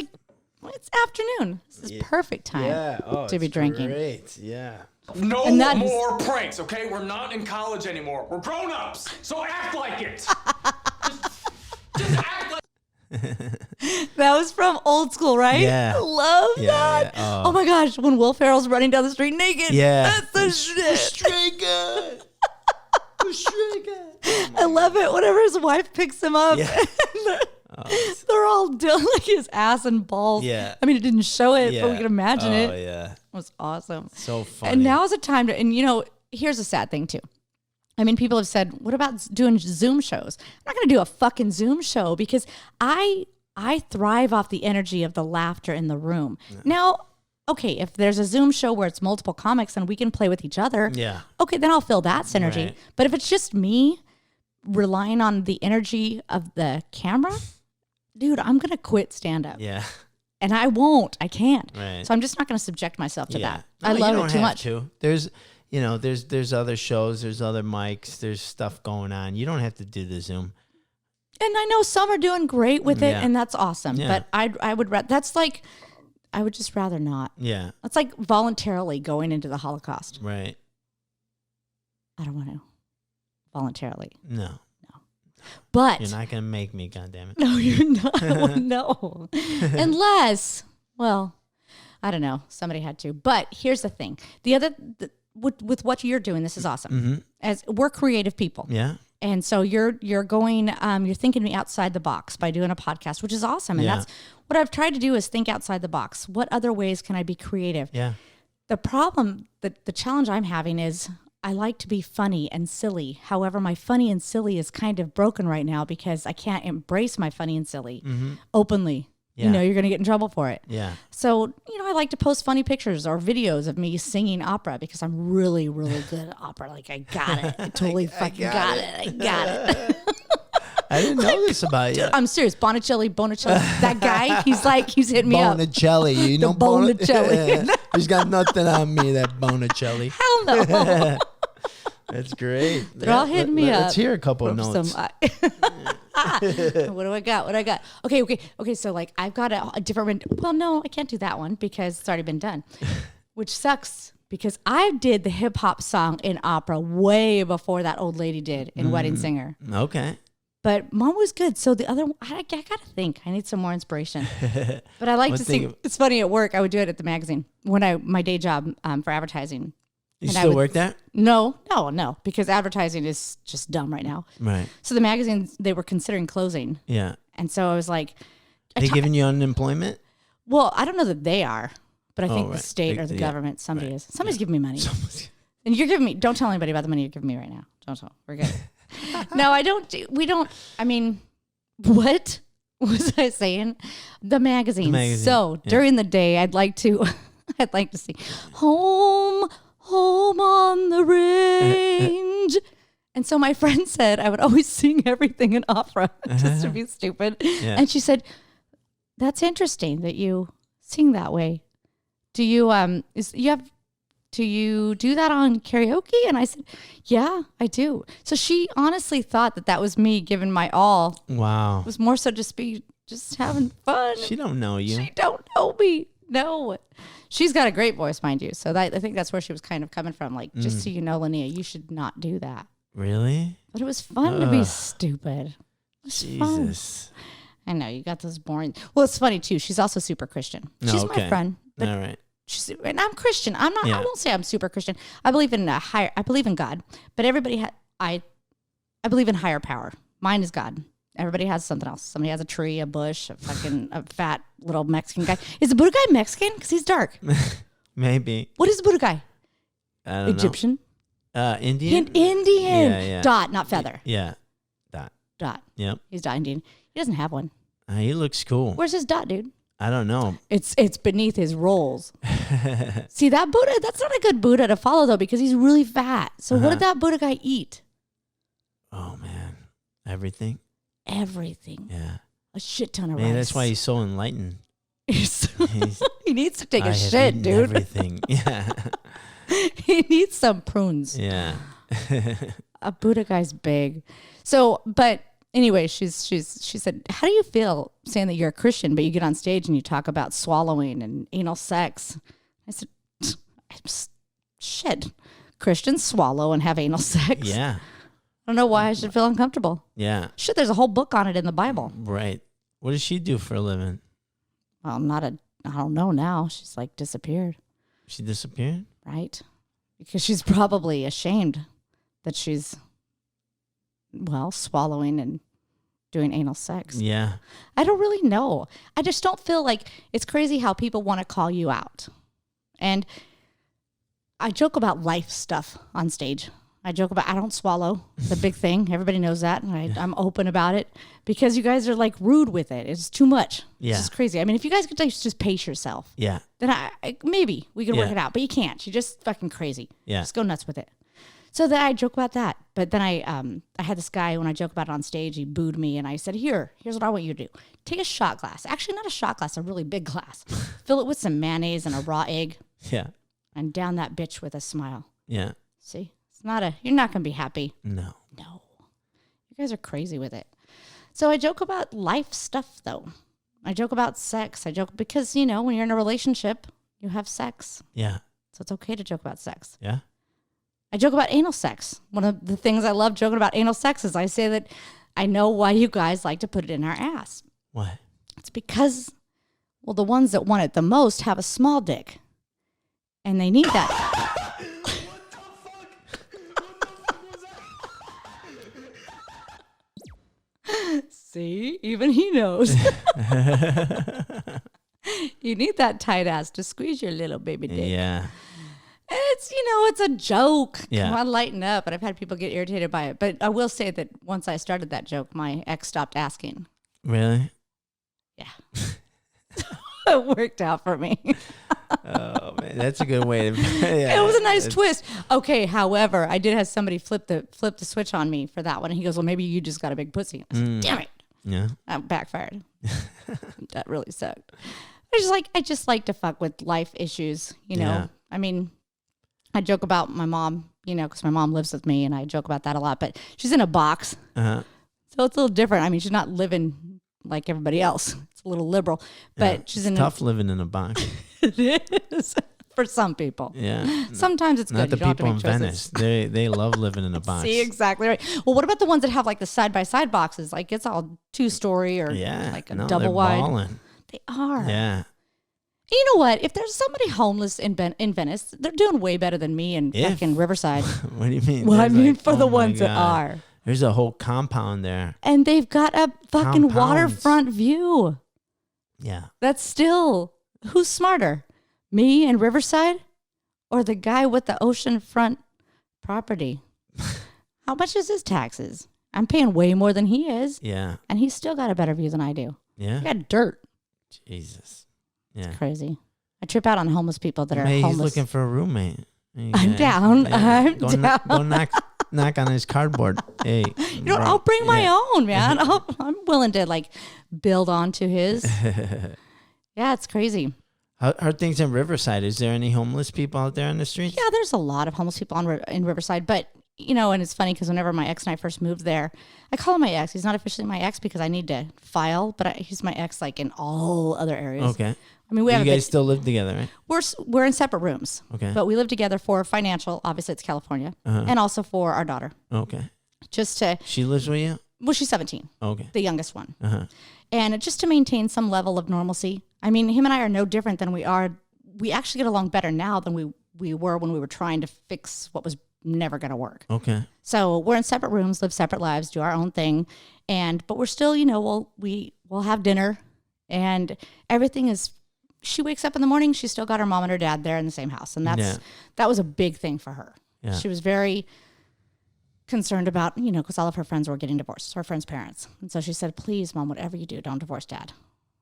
afternoon. This is perfect time to be drinking. Great. Yeah. No more pranks, okay? We're not in college anymore. We're grown-ups. So act like it. just act like That was from Old School, right? Yeah. I love that. Yeah. Oh my gosh, when Will Ferrell's running down the street naked. Yeah. That's the shit. Straight guy. Straight guy. I love it. Whenever his wife picks him up. Yeah. They're all doing like his ass and balls. Yeah. I mean, it didn't show it, but we can imagine it. Oh, yeah. It was awesome. So funny. And now is a time to, and here's a sad thing too. I mean, people have said, what about doing Zoom shows? I'm not going to do a fucking Zoom show because I thrive off the energy of the laughter in the room. Yeah. Now, okay, if there's a Zoom show where it's multiple comics and we can play with each other, okay, then I'll feel that synergy. Right. But if it's just me relying on the energy of the camera, dude, I'm going to quit stand-up. Yeah. And I won't. I can't. Right. So I'm just not going to subject myself to that. No, I love it too much. There's other shows, there's other mics, there's stuff going on. You don't have to do the Zoom. And I know some are doing great with it, and that's awesome. Yeah. But I would just rather not. Yeah. That's like voluntarily going into the Holocaust. Right. I don't want to voluntarily. No. But you're not going to make me, goddammit. No, you're not. Well, no. Unless, well, I don't know. Somebody had to. But here's the thing. With what you're doing, this is awesome. Mm-hmm. As we're creative people. Yeah. And so you're going, you're thinking me outside the box by doing a podcast, which is awesome. And that's what I've tried to do is think outside the box. What other ways can I be creative? Yeah. The problem, the challenge I'm having is I like to be funny and silly. However, my funny and silly is kind of broken right now because I can't embrace my funny and silly openly. Yeah. You're going to get in trouble for it. Yeah. So, I like to post funny pictures or videos of me singing opera because I'm really, really good at opera. Like, I got it. I totally fucking got it. I got it. I didn't know this about you. I'm serious. Bonicelli. That guy, he's hitting me up. Bonicelli. You know Bonicelli. He's got nothing on me, that Bonicelli. Hell no. That's great. They're all hitting me up. Let's hear a couple of notes. What do I got? Okay. So like I've got a different, well, no, I can't do that one because it's already been done, which sucks because I did the hip hop song in opera way before that old lady did in Wedding Singer. Okay. But mom was good. So the other one, I got to think. I need some more inspiration. But I like to sing. It's funny at work. I would do it at the magazine when my day job for advertising. You still work there? No, because advertising is just dumb right now. Right. So the magazines, they were considering closing. Yeah. And so I was like... They giving you unemployment? Well, I don't know that they are, but I think the state or the government, somebody is. Somebody's giving me money. And you're giving me... Don't tell anybody about the money you're giving me right now. Don't tell. We're good. No, I mean, what was I saying? The magazine. So during the day, I'd like to see Home on the range. And so my friend said I would always sing everything in opera just to be stupid. Yeah. And she said, that's interesting that you sing that way. Do you do you do that on karaoke? And I said, yeah, I do. So she honestly thought that was me giving my all. Wow. It was more so just having fun. She don't know you. She don't know me. No. She's got a great voice, mind you. So I think that's where she was kind of coming from. Like, just so you know, Laniea, you should not do that. Really? But it was fun to be stupid. Jesus. Fun. I know, you got those boring. Well, it's funny, too. She's also super Christian. She's my friend. All right. And I'm Christian. I'm not. I won't say I'm super Christian. I believe in I believe in God. But everybody I believe in higher power. Mine is God. Everybody has something else. Somebody has a tree, a bush, a fat little Mexican guy. Is the Buddha guy Mexican? Because he's dark. Maybe. What is the Buddha guy? I don't Egyptian? know. Indian? Indian. Yeah. Dot, not feather. Yeah. Dot. Yep. He's dot Indian. He doesn't have one. He looks cool. Where's his dot, dude? I don't know. It's beneath his rolls. See, that Buddha, that's not a good Buddha to follow, though, because he's really fat. So what did that Buddha guy eat? Oh, man. Everything? Everything. Yeah. A shit ton of Man, rice. that's why he's so enlightened. he needs to take a I have shit, eaten dude. Everything. Yeah. He needs some prunes. Yeah. A Buddha guy's big. So, but anyway, she said, how do you feel saying that you're a Christian, but you get on stage and you talk about swallowing and anal sex? I said, shit. Christians swallow and have anal sex. Yeah. I don't know why I should feel uncomfortable. Yeah. Shit, there's a whole book on it in the Bible. Right. What does she do for a living? Well, I don't know now. She's like disappeared, She disappeared? right? Because she's probably ashamed that she's, well, swallowing and doing anal sex. Yeah. I don't really know. I just don't feel like it's crazy how people want to call you out. And I joke about life stuff on stage. I joke about I don't swallow. It's a big thing. Everybody knows that. And I'm open about it because you guys are like rude with it. It's too much. Yeah. It's just crazy. I mean, if you guys could just pace yourself, Yeah. then I maybe we could work Yeah. it out. But you can't. You're just fucking crazy. Yeah. Just go nuts with it. So then I joke about that. But then I had this guy, when I joke about it on stage, he booed me. And I said, here's what I want you to do. Take a shot glass. Actually, not a shot glass, a really big glass. Fill it with some mayonnaise and a raw egg. Yeah. And down that bitch with a smile. Yeah. See? You're not going to be happy. No. No. You guys are crazy with it. So I joke about life stuff, though. I joke about sex. I joke because, when you're in a relationship, you have sex. Yeah. So it's okay to joke about sex. Yeah. I joke about anal sex. One of the things I love joking about anal sex is I say that I know why you guys like to put it in our ass. Why? It's because, well, the ones that want it the most have a small dick. And they need that. See, even he knows. You need that tight ass to squeeze your little baby dick. Yeah. It's a joke. Yeah. Come on, lighten up. And I've had people get irritated by it. But I will say that once I started that joke, my ex stopped asking. Really? Yeah. It worked out for me. Oh, man. That's a good way to. Yeah, It was a nice twist. Okay, however, I did have somebody flip the switch on me for that one. And he goes, well, maybe you just got a big pussy. I said, damn it. Yeah. That backfired. That really sucked. I just like to fuck with life issues, Yeah. I mean, I joke about my mom, because my mom lives with me and I joke about that a lot, but she's in a box. Uh-huh. So it's a little different. I mean, she's not living like everybody else. It's a little liberal, but she's in tough living in a box. It is for some people. Yeah. Sometimes it's Not good. the You don't have to people in make choices. Venice. They love living in a box. See, exactly right. Well, what about the ones that have like the side-by-side boxes? Like it's all 2-story or Yeah. like a No, double they're wide. balling. They are. Yeah. You know what? If there's somebody homeless in Venice, they're doing way better than me in fucking Riverside. What do you mean? Well, I There's mean, like, for the oh my ones that God. are. There's a whole compound there. And they've got a fucking Compounds. waterfront view. Yeah. That's still, who's smarter? Me in Riverside or the guy with the oceanfront property? How much is his taxes? I'm paying way more than he is. Yeah. And he's still got a better view than I do. Yeah. I got dirt. Jesus. Yeah. Crazy. I trip out on homeless people that are Maybe homeless. he's looking for a roommate. I'm down. I'm go down. Go knock on his cardboard. Hey. I'll bring my own, man. I'm willing to build onto his. Yeah, it's crazy. How are things in Riverside? Is there any homeless people out there on the streets? Yeah, there's a lot of homeless people in Riverside, but and it's funny because whenever my ex and I first moved there, I call him my ex. He's not officially my ex because I need to file, but he's my ex in all other areas. Okay. I mean, You guys still live together, right? we're in separate rooms. Okay. But we live together for financial. Obviously, it's California, and also for our daughter. Okay. Just to She lives with you? well, she's 17, Okay. the youngest one, Uh-huh. and just to maintain some level of normalcy. I mean, him and I are no different than we are. We actually get along better now than we were when we were trying to fix what was never going to work. Okay. So we're in separate rooms, live separate lives, do our own thing, but we're still, we'll have dinner, and everything is. She wakes up in the morning, she's still got her mom and her dad there in the same house, and that was a big thing for her. Yeah. She was very concerned about, because all of her friends were getting divorced, her friends' parents, and so she said, "Please, Mom, whatever you do, don't divorce Dad."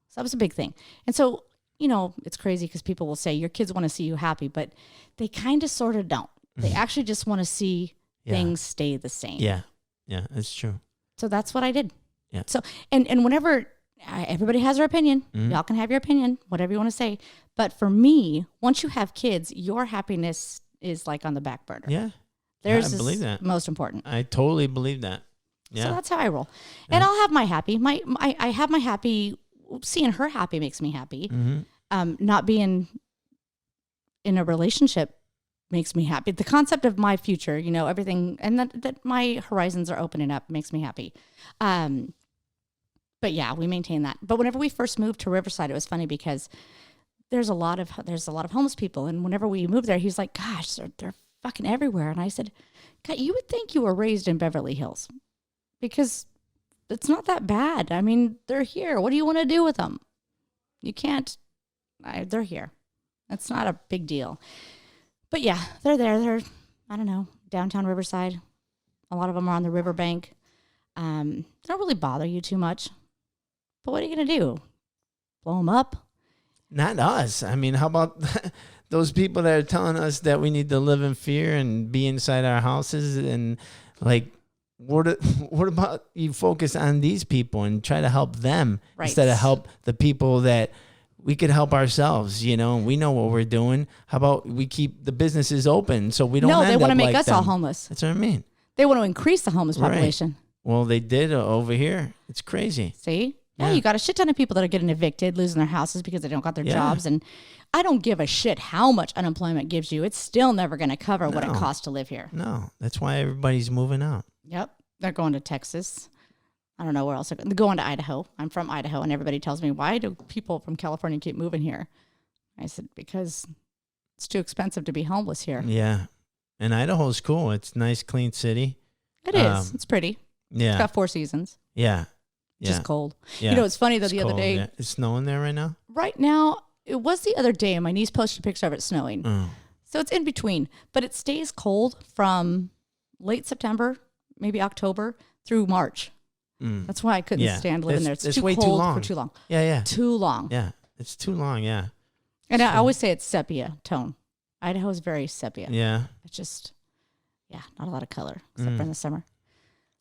So that was a big thing, and so it's crazy because people will say your kids want to see you happy, but they kind of sort of don't. They actually just want to see things stay the same. Yeah. Yeah, that's true. So that's what I did. Yeah. So, and whenever everybody has their opinion, y'all can have your opinion, whatever you want to say. But for me, once you have kids, your happiness is like on the back burner. Yeah. Theirs I believe is that. most important. I totally believe that. Yeah. So that's how I roll. And I'll have my happy. I have my happy. Seeing her happy makes me happy. Not being in a relationship makes me happy. The concept of my future, everything, and that my horizons are opening up makes me happy. But yeah, we maintain that. But whenever we first moved to Riverside, it was funny because there's a lot of homeless people, and whenever we moved there, he's like, "Gosh, they're fucking everywhere." And I said, "God, you would think you were raised in Beverly Hills, because it's not that bad. I mean, they're here. What do you want to do with them? You can't. They're here. It's not a big deal." But yeah, they're there. They're, I don't know, downtown Riverside. A lot of them are on the riverbank. They don't really bother you too much. But what are you going to do? Blow them up? Not us. I mean, how about those people that are telling us that we need to live in fear and be inside our houses? And like, what about you focus on these people and try to help them instead of help the people that we could help ourselves, we know what we're doing. How about we keep the businesses open so we don't No, they want to make like us them. all homeless. That's what I mean. They want to increase the homeless population. Right. Well, they did over here. It's crazy. See? Yeah, you got a shit ton of people that are getting evicted, losing their houses because they don't got their jobs. And I don't give a shit how much unemployment gives you. It's still never going to cover what it costs to live here. No, that's why everybody's moving out. Yep. They're going to Texas. I don't know where else. They're going to Idaho. I'm from Idaho, and everybody tells me, why do people from California keep moving here? I said, because it's too expensive to be homeless here. Yeah. And Idaho's cool. It's a nice, clean city. It is. It's pretty. Yeah. It's got 4 seasons. Yeah. Just cold. Yeah. It's funny though, the other day. Yeah. It's snowing there right now? Right now, it was the other day, and my niece posted pictures of it snowing. So it's in between. But it stays cold from late September, maybe October, through March. That's why I couldn't stand living there. It's too way cold too long. for too long. Yeah. Too long. Yeah. It's too long, yeah. And I always say it's sepia tone. Idaho is very sepia. Yeah. It's just, not a lot of color, except for in the summer.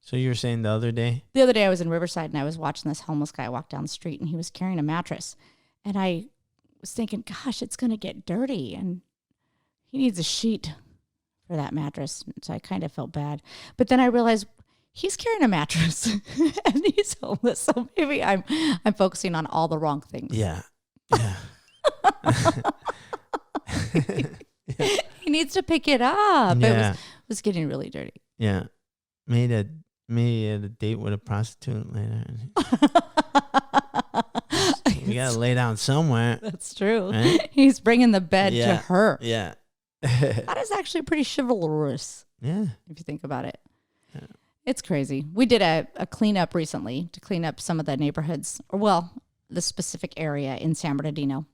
So you were saying the other day? The other day I was in Riverside, and I was watching this homeless guy walk down the street, and he was carrying a mattress. And I was thinking, gosh, it's going to get dirty, and he needs a sheet for that mattress. So I kind of felt bad. But then I realized he's carrying a mattress, and he's homeless. So maybe I'm focusing on all the wrong things. Yeah. He needs to pick it up. Yeah. It was getting really dirty. Yeah. Made a date with a prostitute later. We got to lay down somewhere. That's true. Right? He's bringing the bed to her. Yeah. That is actually pretty chivalrous. Yeah. If you think about it. Yeah. It's crazy. We did a cleanup recently to clean up some of the neighborhoods, the specific area in San Bernardino.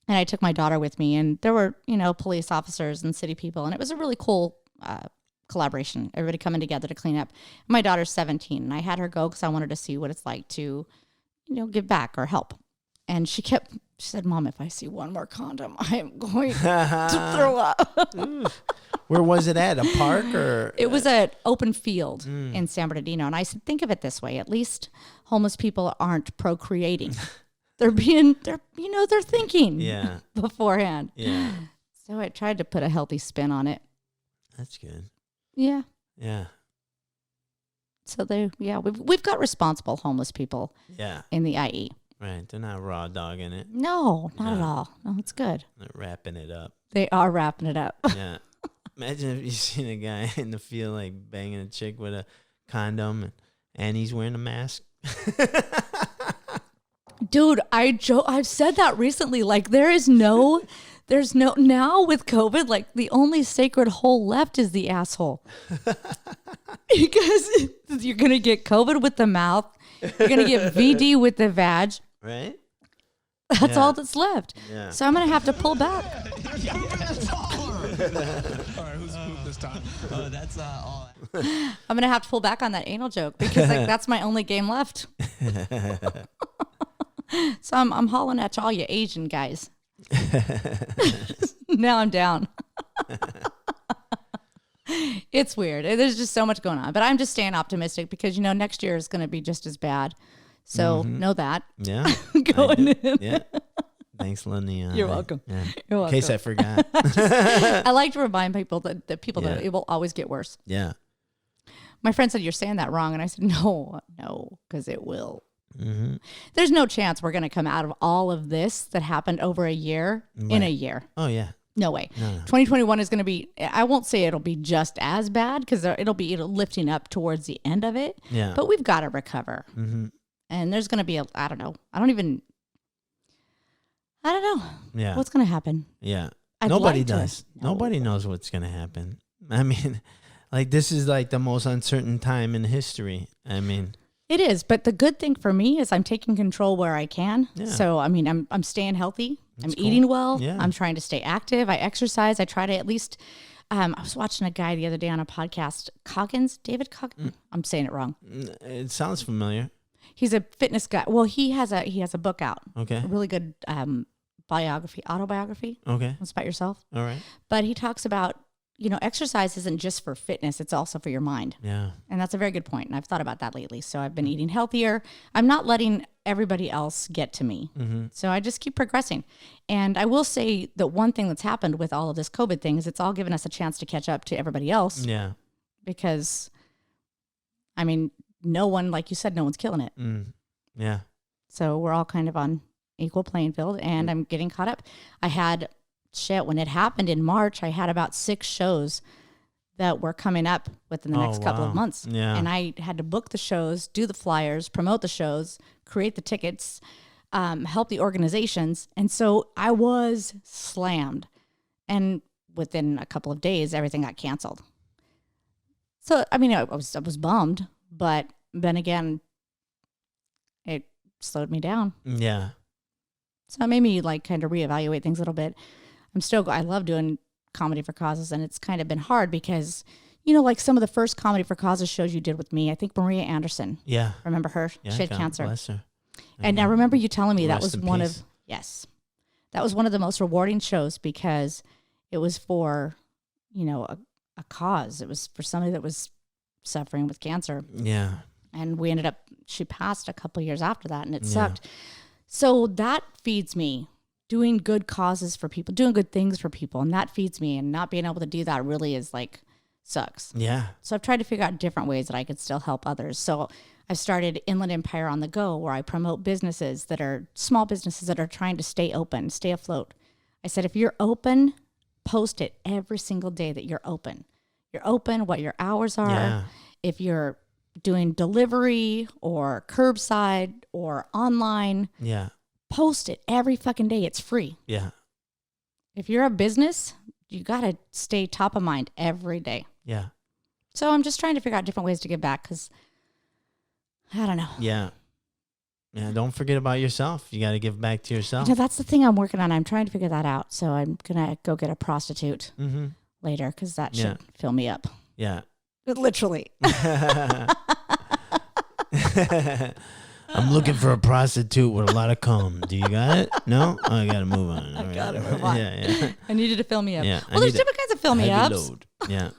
And I took my daughter with me, and there were, police officers and city people, and it was a really cool collaboration. Everybody coming together to clean up. My daughter's 17, and I had her go because I wanted to see what it's like to, give back or help. And she said, "Mom, if I see one more condom, I am going to throw up." Where was it at? A park or? It was an open field in San Bernardino. And I said, think of it this way. At least homeless people aren't procreating. They're thinking beforehand. Yeah. So I tried to put a healthy spin on it. That's good. Yeah. Yeah. So we've got responsible homeless people in the IE. Right. They're not raw dogging it. No, not at all. No, it's good. They're wrapping it up. They are wrapping it up. Yeah. Imagine if you seen a guy in the field like banging a chick with a condom and he's wearing a mask. Dude, I've said that recently. Like there's no now with COVID, like the only sacred hole left is the asshole. Because you're going to get COVID with the mouth. You're going to get VD with the vag. Right? That's all that's left. Yeah. So I'm going to have to pull back. All right, who's pooped this time? That's all. I'm going to have to pull back on that anal joke because that's my only game left. So I'm hollering at all you Asian guys. Now I'm down. It's weird. There's just so much going on. But I'm just staying optimistic because, next year is going to be just as bad. So know that. Yeah. Going in. Yeah. Thanks, Laniea. You're welcome. Yeah. You're welcome. In case I forgot. I like to remind people that that it will always get worse. Yeah. My friend said, you're saying that wrong. And I said, no, because it will. Mm-hmm. There's no chance we're going to come out of all of this that happened over a year in a year. Oh, yeah. No way. No. 2021 is going to be, I won't say it'll be just as bad because it'll be lifting up towards the end of it. Yeah. But we've got to recover. Mm-hmm. And there's going to be, I don't know. I don't know. Yeah. What's going to happen? Yeah. I'd Nobody like to. does. No. Nobody knows what's going to happen. I mean, like, this is like the most uncertain time in history. I mean, it is. But the good thing for me is I'm taking control where I can. Yeah. So, I mean, I'm staying healthy. That's I'm cool. eating well. Yeah. I'm trying to stay active. I exercise. I try to at least, I was watching a guy the other day on a podcast, David Coggins. I'm saying it wrong. it sounds familiar. He's a fitness guy. Well, he has a book out. Okay. A really good autobiography. Okay. It's about yourself. All right. But he talks about, exercise isn't just for fitness. It's also for your mind. Yeah. And that's a very good point. And I've thought about that lately. So I've been eating healthier. I'm not letting everybody else get to me. Mm-hmm. So I just keep progressing. And I will say that one thing that's happened with all of this COVID thing is it's all given us a chance to catch up to everybody else. Yeah. Because, I mean, no one, like you said, no one's killing it. Yeah. So we're all kind of on equal playing field and I'm getting caught up. When it happened in March, I had about 6 shows that were coming up within the next couple of months. Yeah. And I had to book the shows, do the flyers, promote the shows, create the tickets, help the organizations. And so I was slammed. And within a couple of days, everything got canceled. So, I mean, I was bummed, but then again, it slowed me down. Yeah. So it made me kind of reevaluate things a little bit. I love doing comedy for causes, and it's kind of been hard because, some of the first comedy for causes shows you did with me, I think Maria Anderson. Yeah. Remember her? Yeah, She had God cancer. Bless her. And I remember you telling me that Rest was in one peace. that was one of the most rewarding shows because it was for, a cause. It was for somebody that was suffering with cancer. Yeah. And she passed a couple of years after that, and it sucked. So that feeds me, doing good causes for people, doing good things for people, and that feeds me. And not being able to do that really is sucks. Yeah. So I've tried to figure out different ways that I could still help others. So I've started Inland Empire on the Go, where I promote businesses that are small businesses that are trying to stay open, stay afloat. I said, if you're open, post it every single day that you're open. You're open, what your hours are. Yeah. If you're doing delivery or curbside or online, Yeah. post it every fucking day. It's free. Yeah. If you're a business, you got to stay top of mind every day. Yeah. So I'm just trying to figure out different ways to give back because I don't know. Yeah. Yeah. Don't forget about yourself. You got to give back to yourself. That's the thing I'm working on. I'm trying to figure that out. So I'm going to go get a prostitute Mm-hmm. later because that should fill me up. Yeah. Literally. I'm looking for a prostitute with a lot of cum. Do you got it? No? Oh, I got to move on. I All got to right. move on. Yeah. I needed to fill me up. Yeah, I Well, there's need a different kinds of fill me Heavy ups. load. Yeah.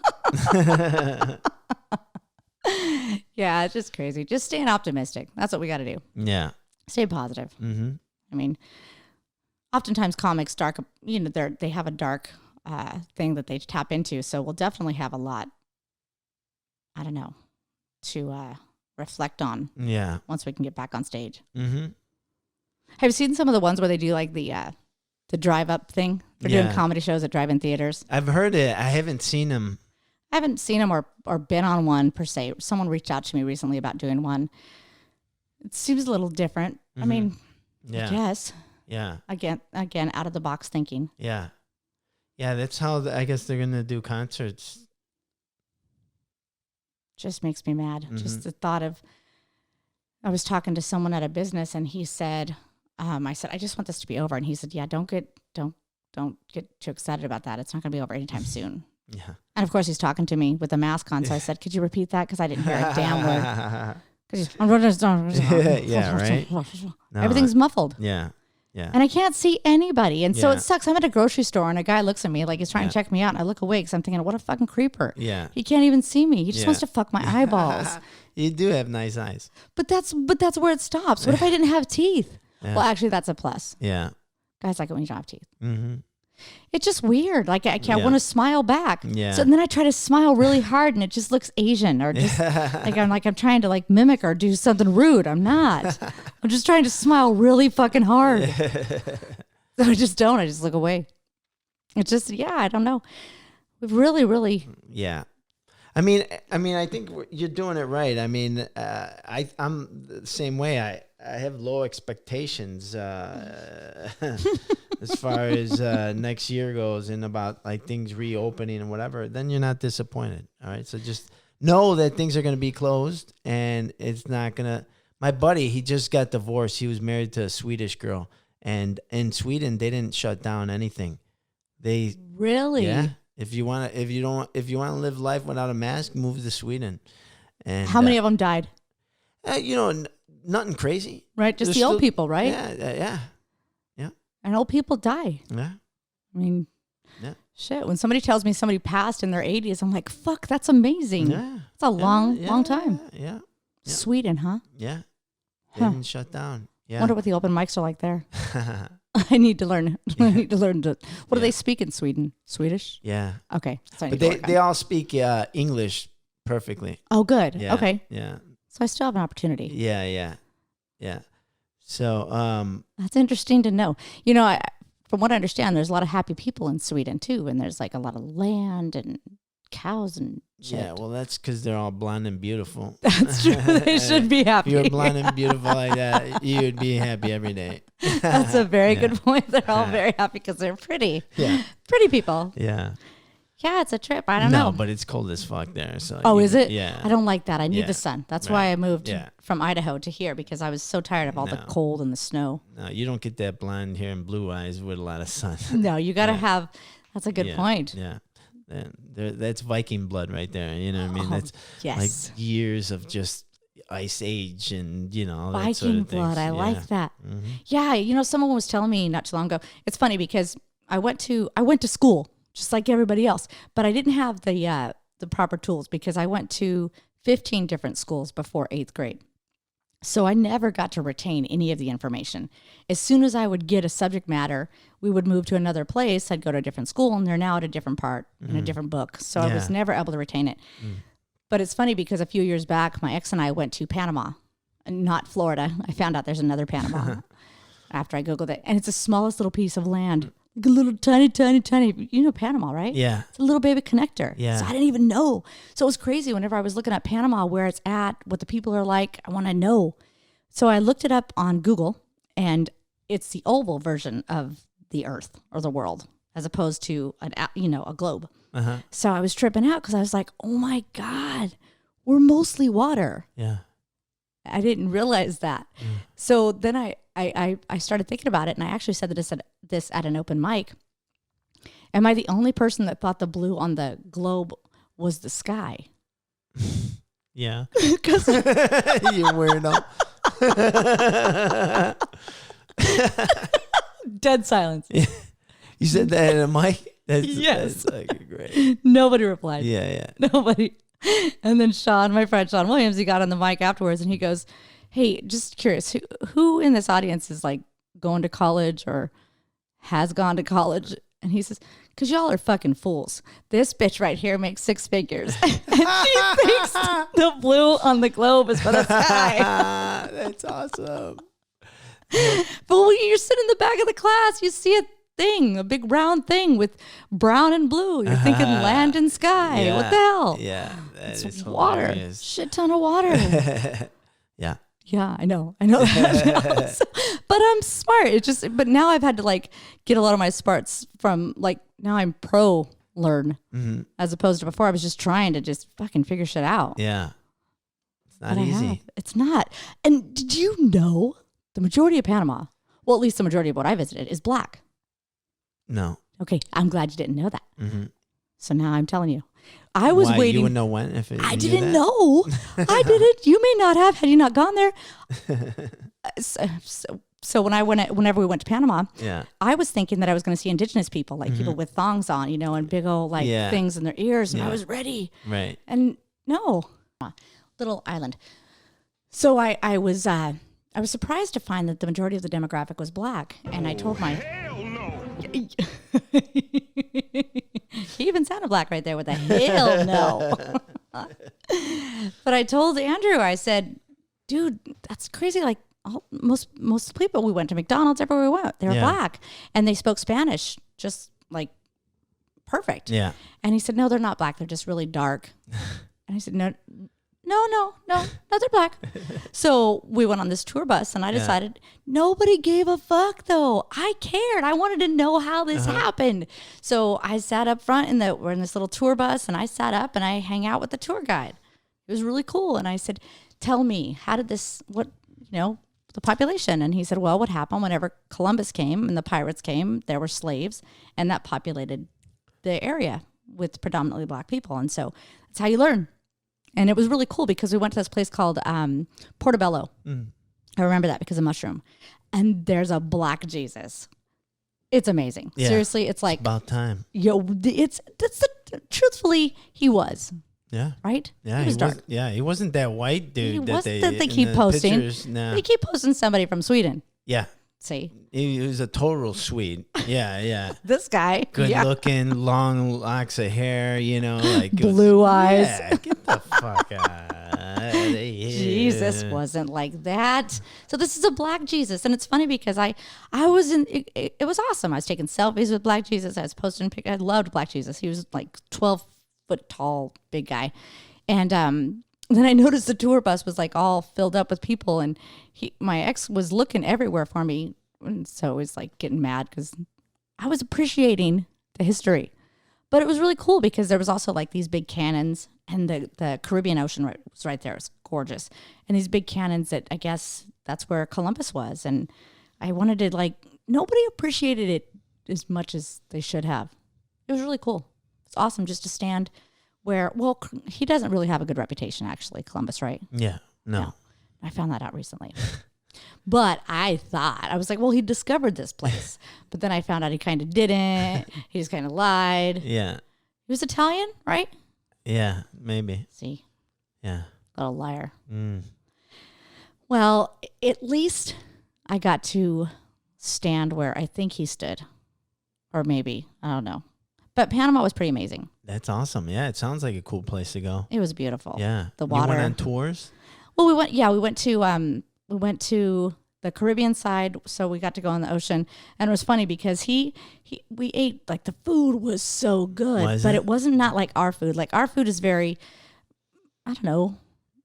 Yeah, it's just crazy. Just staying optimistic. That's what we got to do. Yeah. Stay positive. Mm-hmm. I mean, oftentimes comics they have a dark thing that they tap into. So we'll definitely have a lot, I don't know, to reflect on Yeah. once we can get back on stage. Mm-hmm. Have you seen some of the ones where they do the drive up thing? They're doing comedy shows at drive-in theaters. I've heard it. I haven't seen them. I haven't seen them or been on one per se. Someone reached out to me recently about doing one. It seems a little different. I mean, Yeah. I guess. Yeah. Again, out of the box thinking. Yeah. Yeah. That's how I guess they're going to do concerts. Just makes me mad. Just the thought of, I was talking to someone at a business and he said, I said, I just want this to be over. And he said, yeah, don't get too excited about that. It's not going to be over anytime soon. Yeah. And of course he's talking to me with a mask on. So I said, could you repeat that? Cause I didn't hear a damn word. Yeah, right? No, Everything's muffled. Yeah. And I can't see anybody. And so Yeah. it sucks. I'm at a grocery store and a guy looks at me like he's trying to check me out. And I look away because I'm thinking, what a fucking creeper. Yeah. He can't even see me. He just Yeah. wants to fuck my eyeballs. You do have nice eyes. But that's where it stops. What if I didn't have teeth? Well, actually, that's a plus. Yeah. Guys like it when you don't have teeth. Mm-hmm. It's just weird. Like I can't want to smile back. Yeah. So then I try to smile really hard and it just looks Asian or just I'm trying to like mimic or do something rude. I'm not. I'm just trying to smile really fucking hard. So I just don't. I just look away. It's just, I don't know. We've really. Yeah. I mean, I think you're doing it right. I mean, I'm the same way. I have low expectations as far as next year goes and about like things reopening and whatever. Then you're not disappointed. All right. So just know that things are going to be closed and it's not going to. My buddy, he just got divorced. He was married to a Swedish girl, and in Sweden they didn't shut down anything. They really. Yeah. If you want to live life without a mask, move to Sweden. And how many of them died? Nothing crazy. Right, just There's the old still- people, right? Yeah. And old people die. Yeah. I mean, Yeah. shit. When somebody tells me somebody passed in their 80s, I'm like, fuck, that's amazing. Yeah. It's a long time. Yeah. Sweden, huh? Yeah. They Huh. didn't shut down. Yeah. Wonder what the open mics are like there. I need to learn. I need to learn to. What do they speak in Sweden? Swedish? Yeah. Okay. So I need But to work they on. all speak English perfectly. Oh, good. Yeah. Okay. Yeah. So I still have an opportunity. Yeah. So That's interesting to know. From what I understand, there's a lot of happy people in Sweden too, and there's like a lot of land and cows and shit. yeah, well, that's because they're all blonde and beautiful. That's true. They should be If happy. you were blonde and beautiful like that, you would be happy every day. That's a very Yeah. good point. They're all very happy because they're pretty. Yeah. Pretty people. Yeah. Yeah, it's a trip. I don't No, know. but it's cold as fuck there. So Oh, is it? Yeah. I don't like that. I need Yeah. the sun. That's Right. why I moved Yeah. from Idaho to here because I was so tired of all the No. cold and the snow. No, you don't get that blonde hair and blue eyes with a lot of sun. No, you got to have. That's a good Yeah, point. Yeah. That's Viking blood right there. You know what I mean? Oh, That's yes. like years of just ice age and, all that sort Viking of things. blood. I like Yeah. that. Mhm. Yeah, someone was telling me not too long ago. It's funny because I went to school just like everybody else, but I didn't have the proper tools because I went to 15 different schools before 8th grade. So I never got to retain any of the information. As soon as I would get a subject matter, we would move to another place. I'd go to a different school, and they're now at a different part in a different book. So I was Yeah. never able to retain it. But it's funny because a few years back, my ex and I went to Panama, and not Florida. I found out there's another Panama after I Googled it. And it's the smallest little piece of land. Like a little tiny. You know Panama, right? Yeah. It's a little baby connector. Yeah. So I didn't even know. So it was crazy whenever I was looking at Panama, where it's at, what the people are like. I want to know. So I looked it up on Google, and it's the oval version of the Earth or the world, as opposed to a globe. Uh-huh. So I was tripping out because I was like, oh my God, we're mostly water. Yeah. I didn't realize that. So then I started thinking about it, and I actually said this at an open mic. Am I the only person that thought the blue on the globe was the sky? Yeah. Because You weirdo. dead silence. You said that in a mic? Yes. That's like great. Nobody replied. Yeah. Nobody. And then my friend Sean Williams, he got on the mic afterwards and he goes, hey, just curious, who in this audience is like going to college or has gone to college? And he says, because y'all are fucking fools. This bitch right here makes 6 figures. And she thinks the blue on the globe is for the sky. That's awesome. But when you're sitting in the back of the class, you see a big round thing with brown and blue. You're thinking land and sky. Yeah. What the hell? Yeah. That It's is water. hilarious. Shit ton of water. Yeah. Yeah, I know that. But I'm smart. But now I've had to get a lot of my smarts from now I'm pro learn as opposed to before I was just trying to just fucking figure shit out. Yeah. It's not But I easy. have. It's not. And did you know the majority of Panama, well, at least the majority of what I visited, is black? No. Okay, I'm glad you didn't know that. Mm-hmm. So now I'm telling you, I was Why? waiting. You wouldn't know when if it, I you knew didn't that? know. I didn't. You may not have had you not gone there. So whenever we went to Panama, Yeah. I was thinking that I was going to see indigenous people, like people with thongs on, and big old things in their ears, and I was ready. Right. And no, little island. So I was surprised to find that the majority of the demographic was black, and I told my Hell no. he even sounded black right there with a hell no. But I told Andrew, I said, dude, that's crazy. Like most people, we went to McDonald's, everywhere we went, they were black, and they spoke Spanish just like perfect. Yeah. And he said, no, they're not black. They're just really dark. And I said, no, they're black. So we went on this tour bus, and I decided nobody gave a fuck though. I cared. I wanted to know how this happened. So I sat up front we're in this little tour bus, and I sat up and I hang out with the tour guide. It was really cool. And I said, tell me, how did this, the population? And he said, well, what happened whenever Columbus came and the pirates came, there were slaves, and that populated the area with predominantly black people. And so that's how you learn. And it was really cool because we went to this place called Portobello. I remember that because of mushroom. And there's a black Jesus. It's amazing. Yeah. Seriously, it's like, About time. truthfully, he was. Yeah. Right? Yeah. He was dark. He wasn't that white dude. He that wasn't they, that they in keep the posting. pictures. No. They keep posting somebody from Sweden. Yeah. See? He was a total Swede. Yeah. This guy. Good looking, long locks of hair, like Blue eyes. Yeah, get the fuck out. Jesus wasn't like that. So this is a black Jesus. And it's funny because I was it was awesome. I was taking selfies with black Jesus. I was posting pictures. I loved black Jesus. He was like 12 foot tall, big guy. And then I noticed the tour bus was like all filled up with people, and my ex was looking everywhere for me. And so I was like getting mad because I was appreciating the history. But it was really cool because there was also like these big cannons, and the Caribbean Ocean was right there. It was gorgeous. And these big cannons that I guess that's where Columbus was. And I wanted to nobody appreciated it as much as they should have. It was really cool. It's awesome just to stand where, he doesn't really have a good reputation actually, Columbus, right? Yeah. No. I found that out recently. But I was like, well, he discovered this place. But then I found out he kind of didn't. He just kind of lied. Yeah. He was Italian, right? Yeah, maybe. See? Yeah. Little liar. Well, at least I got to stand where I think he stood. Or maybe. I don't know. But Panama was pretty amazing. That's awesome. Yeah, it sounds like a cool place to go. It was beautiful. Yeah. The water. You went on tours? Well, we went to the Caribbean side, so we got to go in the ocean. And it was funny because we ate, the food was so good, but it wasn't not like our food. Like our food is very, I don't know.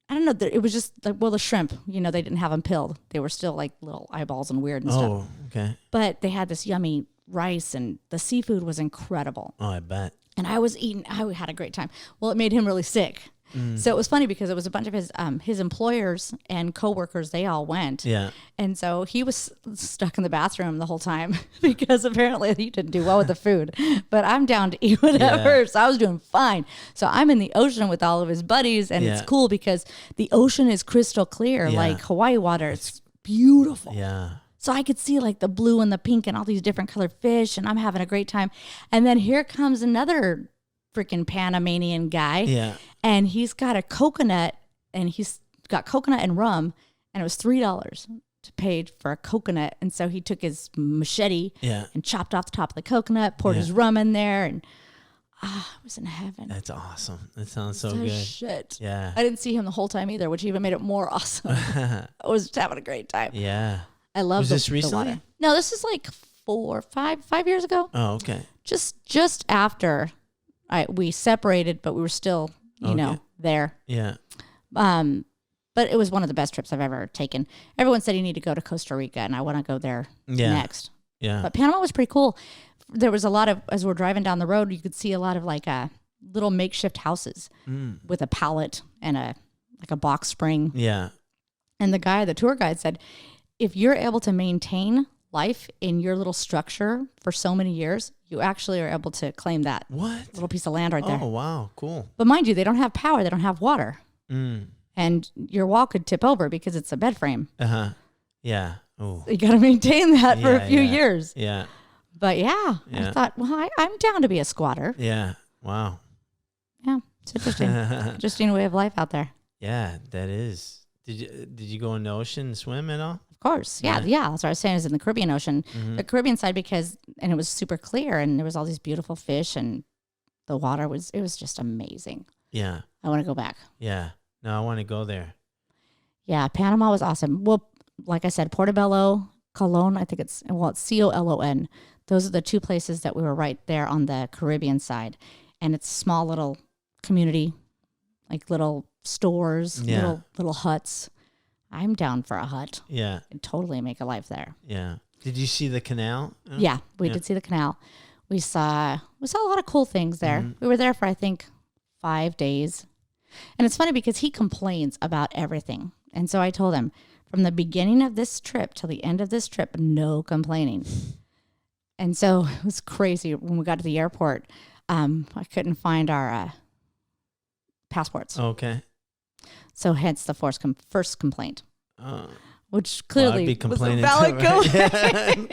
It was just the shrimp, they didn't have them pilled. They were still like little eyeballs and weird and stuff. Oh, okay. But they had this yummy rice, and the seafood was incredible. Oh, I bet. And I had a great time. Well, it made him really sick. So it was funny because it was a bunch of his employers and coworkers. They all went. Yeah. And so he was stuck in the bathroom the whole time because apparently he didn't do well with the food. But I'm down to eat whatever. Yeah. So I was doing fine. So I'm in the ocean with all of his buddies, and it's cool because the ocean is crystal clear, like Hawaii water. It's beautiful. Yeah. So I could see the blue and the pink and all these different colored fish, and I'm having a great time. And then here comes another freaking Panamanian guy. Yeah. And he's got a coconut, and he's got coconut and rum, and it was $3 to pay for a coconut. And so he took his machete and chopped off the top of the coconut, poured his rum in there, and I was in heaven. That's awesome. That sounds so good. Shit. Yeah. I didn't see him the whole time either, which even made it more awesome. I was just having a great time. Yeah. I love Was this recently? The water. No, this is 5 years ago. Oh, okay. Just after we separated, but we were still, there. Yeah. But it was one of the best trips I've ever taken. Everyone said you need to go to Costa Rica, and I want to go there next. Yeah. But Panama was pretty cool. There was a lot of, as we're driving down the road, you could see a lot of little makeshift houses with a pallet and a box spring. Yeah. And the tour guide said, if you're able to maintain life in your little structure for so many years, you actually are able to claim that What? little piece of land right there. Oh, wow. Cool. But mind you, they don't have power. They don't have water. Mm. And your wall could tip over because it's a bed frame. Uh-huh. Yeah. Oh. So you got to maintain that for a few yeah. years. Yeah. But yeah, I thought, well, I'm down to be a squatter. Yeah. Wow. Yeah, it's interesting. Interesting way of life out there. Yeah, that is. Did you go in the ocean and swim at all? Of course. Yeah. That's what I was saying, is in the Caribbean Ocean. Mm-hmm. The Caribbean side, and it was super clear and there was all these beautiful fish and the water it was just amazing. Yeah. I want to go back. Yeah. No, I want to go there. Yeah, Panama was awesome. Well, like I said, Portobello, Colon, I think it's Colon. Those are the two places that we were right there on the Caribbean side. And it's a small little community, like little stores, little huts. I'm down for a hut. Yeah. I'd totally make a life there. Yeah. Did you see the canal? Yeah, we did see the canal. We saw a lot of cool things there. Mm-hmm. We were there for, I think, 5 days. And it's funny because he complains about everything. And so I told him, from the beginning of this trip till the end of this trip, no complaining. And so it was crazy. When we got to the airport, I couldn't find our passports. Okay. So hence the first complaint. Which clearly I'd be complaining was a valid complaint.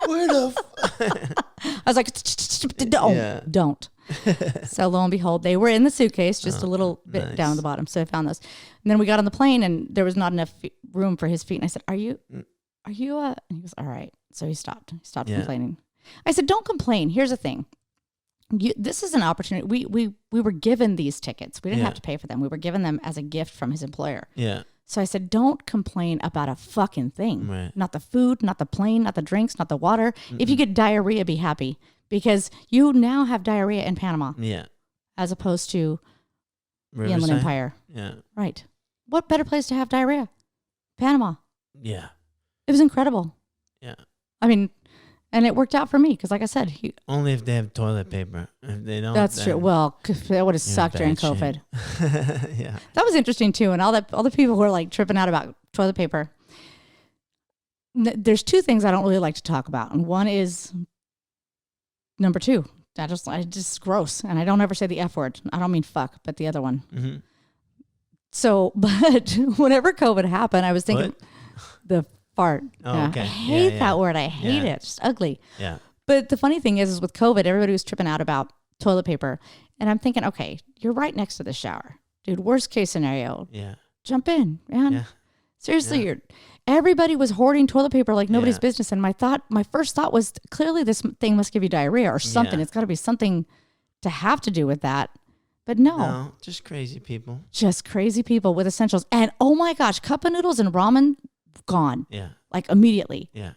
Where the I was like, don't. So lo and behold, they were in the suitcase, just a little bit down at the bottom. So I found those. And then we got on the plane and there was not enough room for his feet. And I said, are you, and he goes, all right. So he stopped complaining. I said, don't complain. Here's the thing. This is an opportunity. We were given these tickets. We didn't have to pay for them. We were given them as a gift from his employer. Yeah. So I said, don't complain about a fucking thing. Right. Not the food, not the plane, not the drinks, not the water. If you get diarrhea, be happy. Because you now have diarrhea in Panama. Yeah. As opposed to the Riverside? Inland Empire. Yeah. Right. What better place to have diarrhea? Panama. Yeah. It was incredible. Yeah. I mean, and it worked out for me because, like I said, only if they have toilet paper. If they don't, that's true. Well, that would have sucked during COVID. Yeah. That was interesting too, and all the people who are like tripping out about toilet paper. There's two things I don't really like to talk about, and one is number two. I just gross, and I don't ever say the F word. I don't mean fuck, but the other one. Mm-hmm. So, but whenever COVID happened, I was thinking the fart. Oh, okay. I hate that word. I hate it. It's just ugly. Yeah. But the funny thing is with COVID, everybody was tripping out about toilet paper. And I'm thinking, okay, you're right next to the shower. Dude, worst case scenario. Yeah. Jump in, man. Yeah. Seriously, everybody was hoarding toilet paper like nobody's business. And my first thought was, clearly this thing must give you diarrhea or something. Yeah. It's got to be something to have to do with that. But no, just crazy people. Just crazy people with essentials. And oh my gosh, cup of noodles and ramen gone. Yeah. Like immediately. Yeah.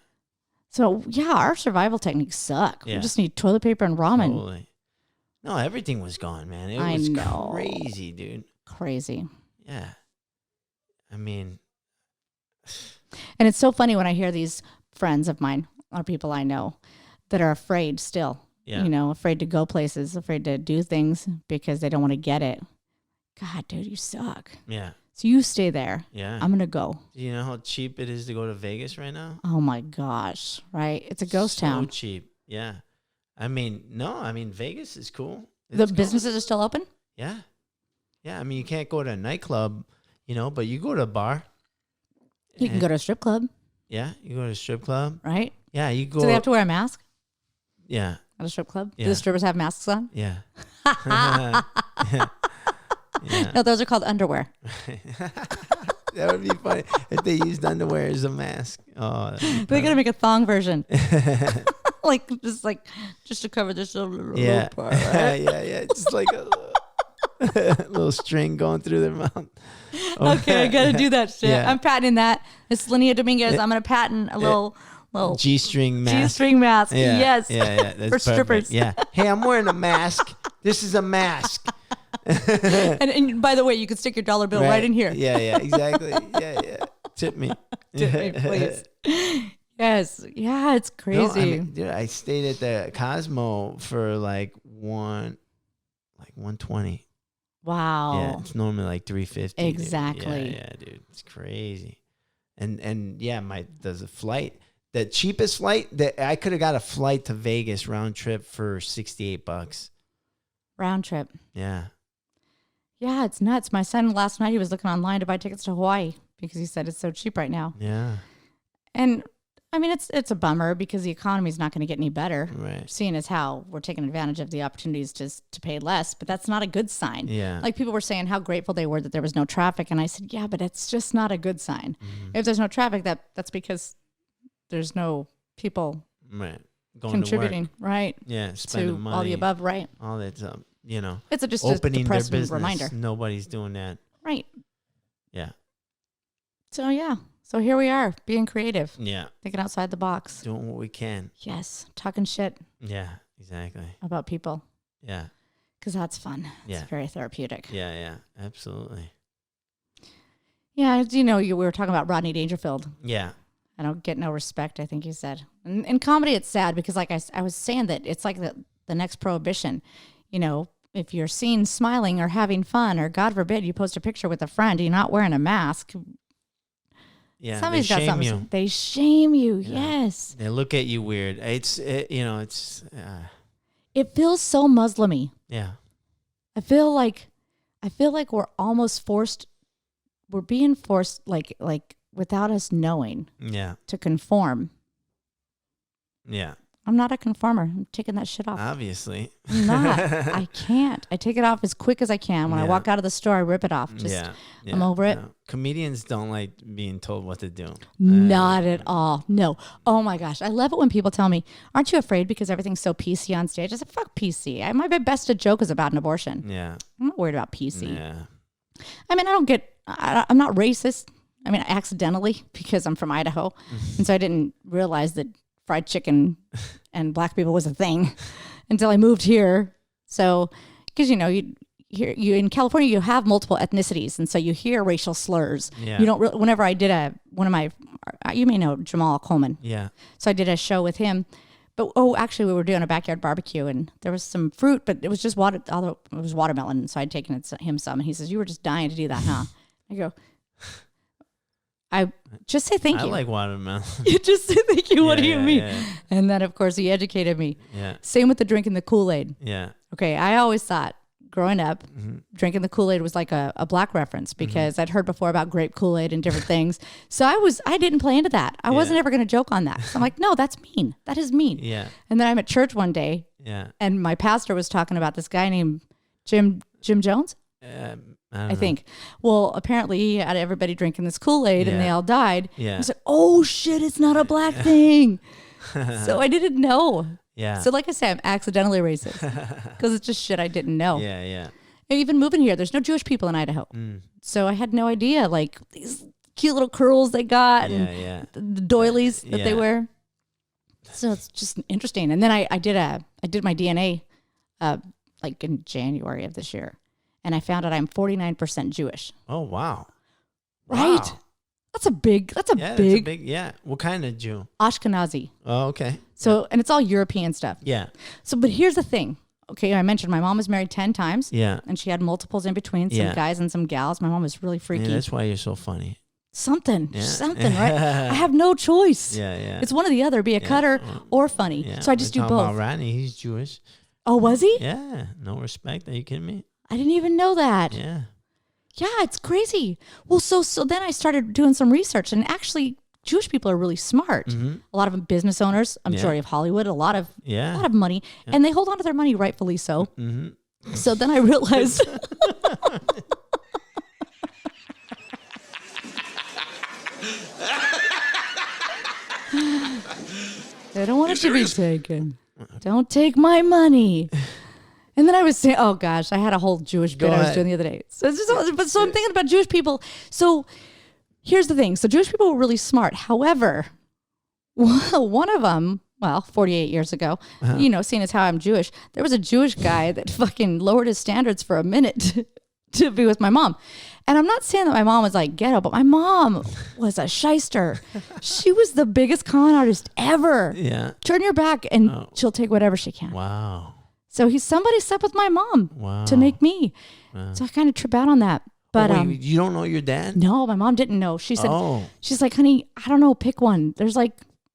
So yeah, our survival techniques suck. Yeah. We just need toilet paper and ramen. Totally. No, everything was gone, man. It was crazy, dude. Crazy. Yeah. I mean. And it's so funny when I hear these friends of mine or people I know that are afraid still. Yeah. You know, afraid to go places, afraid to do things because they don't want to get it. God, dude, you suck. Yeah. So you stay there. Yeah. I'm going to go. Do you know how cheap it is to go to Vegas right now? Oh my gosh. Right. It's a ghost town. So cheap. Yeah. Vegas is cool. The businesses are still open? Yeah. Yeah. I mean, you can't go to a nightclub, but you go to a bar. You can go to a strip club. Yeah. You go to a strip club. Right? Yeah. You go. Do they have to wear a mask Yeah. at a strip club? Yeah. Do the strippers have masks on? Yeah. Yeah. No, those are called underwear. That would be funny if they used underwear as a mask. Oh, they're gonna make a thong version, just to cover this little part. Right? yeah, just like a little string going through their mouth. Okay, I gotta do that shit. Yeah. I'm patenting that. It's Laniea Dominguez. I'm gonna patent a little G-string mask. G-string mask. Yeah. Yes. Yeah. That's for perfect. strippers. Yeah. Hey, I'm wearing a mask. This is a mask. and by the way, you could stick your dollar bill right in here. Yeah, exactly. Yeah. Tip me. Tip me, please. Yes. Yeah, it's crazy. No, dude, I stayed at the Cosmo for like 120. Wow. Yeah, it's normally like 350. Exactly. Dude. Yeah, dude, it's crazy. And yeah, there's a flight The cheapest flight that I could have got a flight to Vegas round trip for $68. Round trip. Yeah. Yeah, it's nuts. My son last night, he was looking online to buy tickets to Hawaii because he said it's so cheap right now. Yeah. And I mean, it's a bummer because the economy is not going to get any better. Right. Seeing as how we're taking advantage of the opportunities to pay less, but that's not a good sign. Yeah. Like people were saying how grateful they were that there was no traffic. And I said, yeah, but it's just not a good sign. If there's no traffic, that's because there's no people Right. Going contributing, to work. right? Yeah. Spending To money. all the above, right? All that stuff. You know. It's just opening a their depressing business. reminder. Nobody's doing that. Right. Yeah. So yeah. So here we are, being creative, Yeah. thinking outside the box. Doing what we can. Yes, talking shit Yeah. Exactly. about people Yeah. because that's fun. Yeah. It's very therapeutic. Yeah. Yeah. Absolutely. Yeah, you know, we were talking about Rodney Dangerfield. Yeah. I don't get no respect, I think you said. And in comedy, it's sad because like I was saying that it's like the next prohibition. You know, if you're seen smiling or having fun, or God forbid you post a picture with a friend, you're not wearing a mask. Yeah. Somebody's they got shame something. you. They shame you. Yeah. Yes. They look at you weird. It's It feels so Muslim-y. yeah. I feel like we're almost forced. We're being forced, like without us knowing, Yeah. to conform. Yeah. I'm not a conformer. I'm taking that shit off. Obviously. I'm not. I can't. I take it off as quick as I can. When I Yeah. walk out of the store, I rip it off. Just, Yeah. I'm over it. No. Comedians don't like being told what to do. Not at all. No. Oh my gosh. I love it when people tell me, aren't you afraid because everything's so PC on stage? I said, fuck PC. My best joke is about an abortion. Yeah. I'm not worried about PC. Yeah. I mean, I'm not racist. I mean, accidentally, because I'm from Idaho. And so I didn't realize that fried chicken and black people was a thing until I moved here. So, because, you know, you in California, you have multiple ethnicities. And so you hear racial slurs. Yeah. You don't whenever I did you may know Jamal Coleman. Yeah. So I did a show with him. But, actually, we were doing a backyard barbecue, and there was some fruit, but it was just although it was watermelon. And so I'd taken him some, and he says, you were just dying to do that, huh? I go, I just say thank you. I like watermelon. You just say thank you. What do you mean? Yeah. And then, of course, he educated me. Yeah. Same with the drinking the Kool-Aid. Yeah. Okay, I always thought growing up, drinking the Kool-Aid was like a black reference because I'd heard before about grape Kool-Aid and different things. So I didn't play into that. I wasn't ever going to joke on that. So I'm like, no, that's mean. That is mean. Yeah. And then I'm at church one day, Yeah. and my pastor was talking about this guy named Jim Jones. I think. Well, apparently he had everybody drinking this Kool-Aid and they all died. Yeah. I said, oh shit, it's not a black thing. So I didn't know. Yeah. So like I said, I'm accidentally racist because it's just shit I didn't know. Yeah. Yeah. And even moving here, there's no Jewish people in Idaho. So I had no idea, like these cute little curls they got and the doilies that they wear. So it's just interesting. And then I did my DNA like in January of this year. And I found out I'm 49% Jewish. Oh, wow. Right? Wow. That's a big. Yeah. What kind of Jew? Ashkenazi. Oh, okay. So, and it's all European stuff. Yeah. So, but here's the thing. Okay, I mentioned my mom was married 10 times. Yeah. And she had multiples in between, some guys and some gals. My mom was really freaky. Yeah, that's why you're so funny. Something, right? I have no choice. Yeah, yeah. It's one or the other, be a cutter or funny. Yeah. So I just do We're both. talking about Rodney, he's Jewish. Oh, was he? Yeah. No respect. Are you kidding me? I didn't even know that. Yeah. Yeah, it's crazy. Well, so then I started doing some research, and actually, Jewish people are really smart. A lot of them business owners, a majority of Hollywood, a lot of money, and they hold on to their money, rightfully so. So then I realized. I don't want it to be taken. Don't take my money. And then I was saying, oh gosh, I had a whole Jewish bit I was doing the other day. So it's just, so I'm thinking about Jewish people. So here's the thing. So Jewish people were really smart. However, one of them, 48 years ago, you know, seeing as how I'm Jewish, there was a Jewish guy that fucking lowered his standards for a minute to be with my mom. And I'm not saying that my mom was like ghetto, but my mom was a shyster. She was the biggest con artist ever. Yeah. Turn your back and she'll take whatever she can. Wow. So somebody slept with my mom Wow. to make me. So I kind of trip out on that. But wait, you don't know your dad? no, my mom didn't know. She said, Oh. she's like, honey, I don't know, pick one. There's like,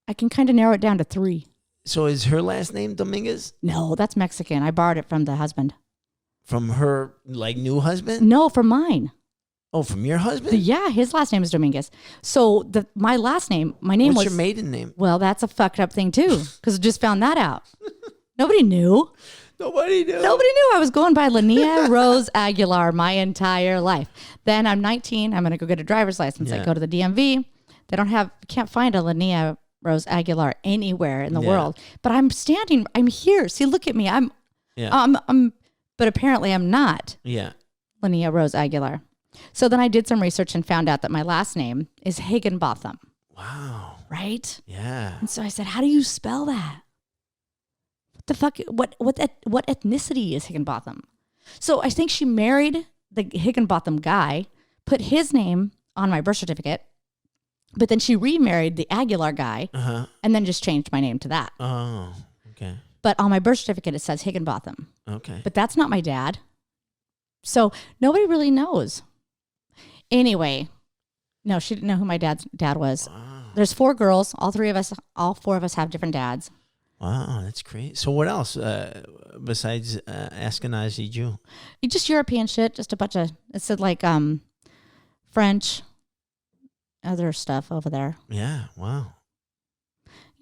I can kind of narrow it down to 3. So is her last name Dominguez? No, that's Mexican. I borrowed it from the husband. From her like new husband? No, from mine. Oh, from your husband? Yeah, his last name is Dominguez. So my last name, my name What's was... your maiden name? Well, that's a fucked up thing too, because I just found that out. Nobody knew. Nobody knew. Nobody knew. I was going by Laniea Rose Aguilar my entire life. Then I'm 19. I'm going to go get a driver's license. I go to the DMV. They can't find a Laniea Rose Aguilar anywhere in the world. But I'm here. See, look at me. But apparently I'm not Laniea Rose Aguilar. So then I did some research and found out that my last name is Higginbotham. Wow. Right? Yeah. And so I said, how do you spell that? What the fuck? What ethnicity is Higginbotham? So I think she married the Higginbotham guy, put his name on my birth certificate, but then she remarried the Aguilar guy, and then just changed my name to that. Oh, okay. But on my birth certificate, it says Higginbotham. Okay. But that's not my dad. So nobody really knows. Anyway, no, she didn't know who my dad was. Wow. There's 4 girls. All 4 of us have different dads. Wow, that's great. So what else besides Ashkenazi Jew? Just European shit. Just a bunch of, it said like French, other stuff over there. Yeah, wow.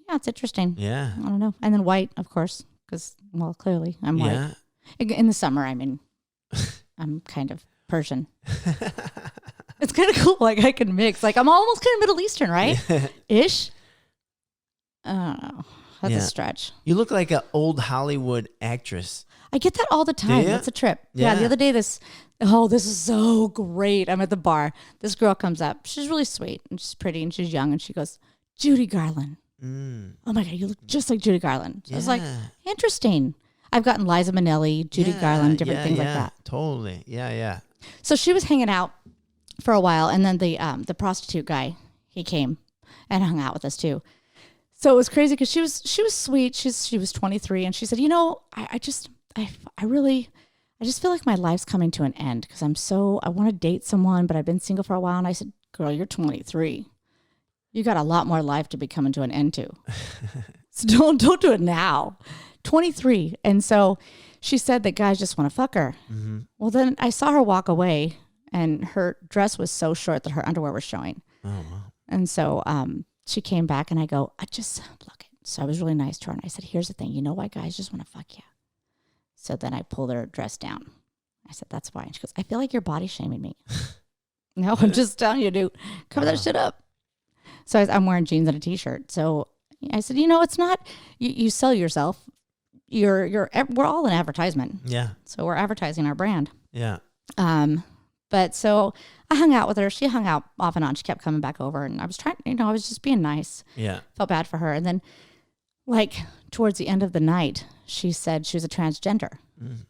Yeah, it's interesting. Yeah. I don't know. And then white, of course, because, well, clearly I'm white. Yeah. In the summer, I'm kind of Persian. It's kind of cool. Like I can mix. Like I'm almost kind of Middle Eastern, right? Ish. I don't know. That's a stretch. You look like an old Hollywood actress. I get that all the time. That's a trip. Yeah. The other day, this is so great. I'm at the bar. This girl comes up. She's really sweet and she's pretty and she's young and she goes, Judy Garland. Oh my God, you look just like Judy Garland. So I was like, interesting. I've gotten Liza Minnelli, Judy Garland, different things like that. Totally. Yeah. So she was hanging out for a while, and then the prostitute guy, he came and hung out with us too. So it was crazy because she was sweet. She was 23, and she said, I just feel like my life's coming to an end because I want to date someone, but I've been single for a while. And I said, girl, you're 23. You got a lot more life to be coming to an end to. So don't do it now. 23. And so she said that guys just want to fuck her. Mm-hmm. Well, then I saw her walk away and her dress was so short that her underwear was showing. Oh, wow. And so she came back and I go, look. So I was really nice to her. And I said, here's the thing. You know why guys just want to fuck you? So then I pulled her dress down. I said, that's why. And she goes, I feel like you're body shaming me. No, I'm just telling you, dude, cover that shit up. So I'm wearing jeans and a t-shirt. So I said, it's not, you sell yourself. We're all an advertisement. Yeah. So we're advertising our brand. Yeah. But so I hung out with her. She hung out off and on. She kept coming back over and I was I was just being nice. Yeah. Felt bad for her. And then like towards the end of the night, she said she was a transgender. Mm.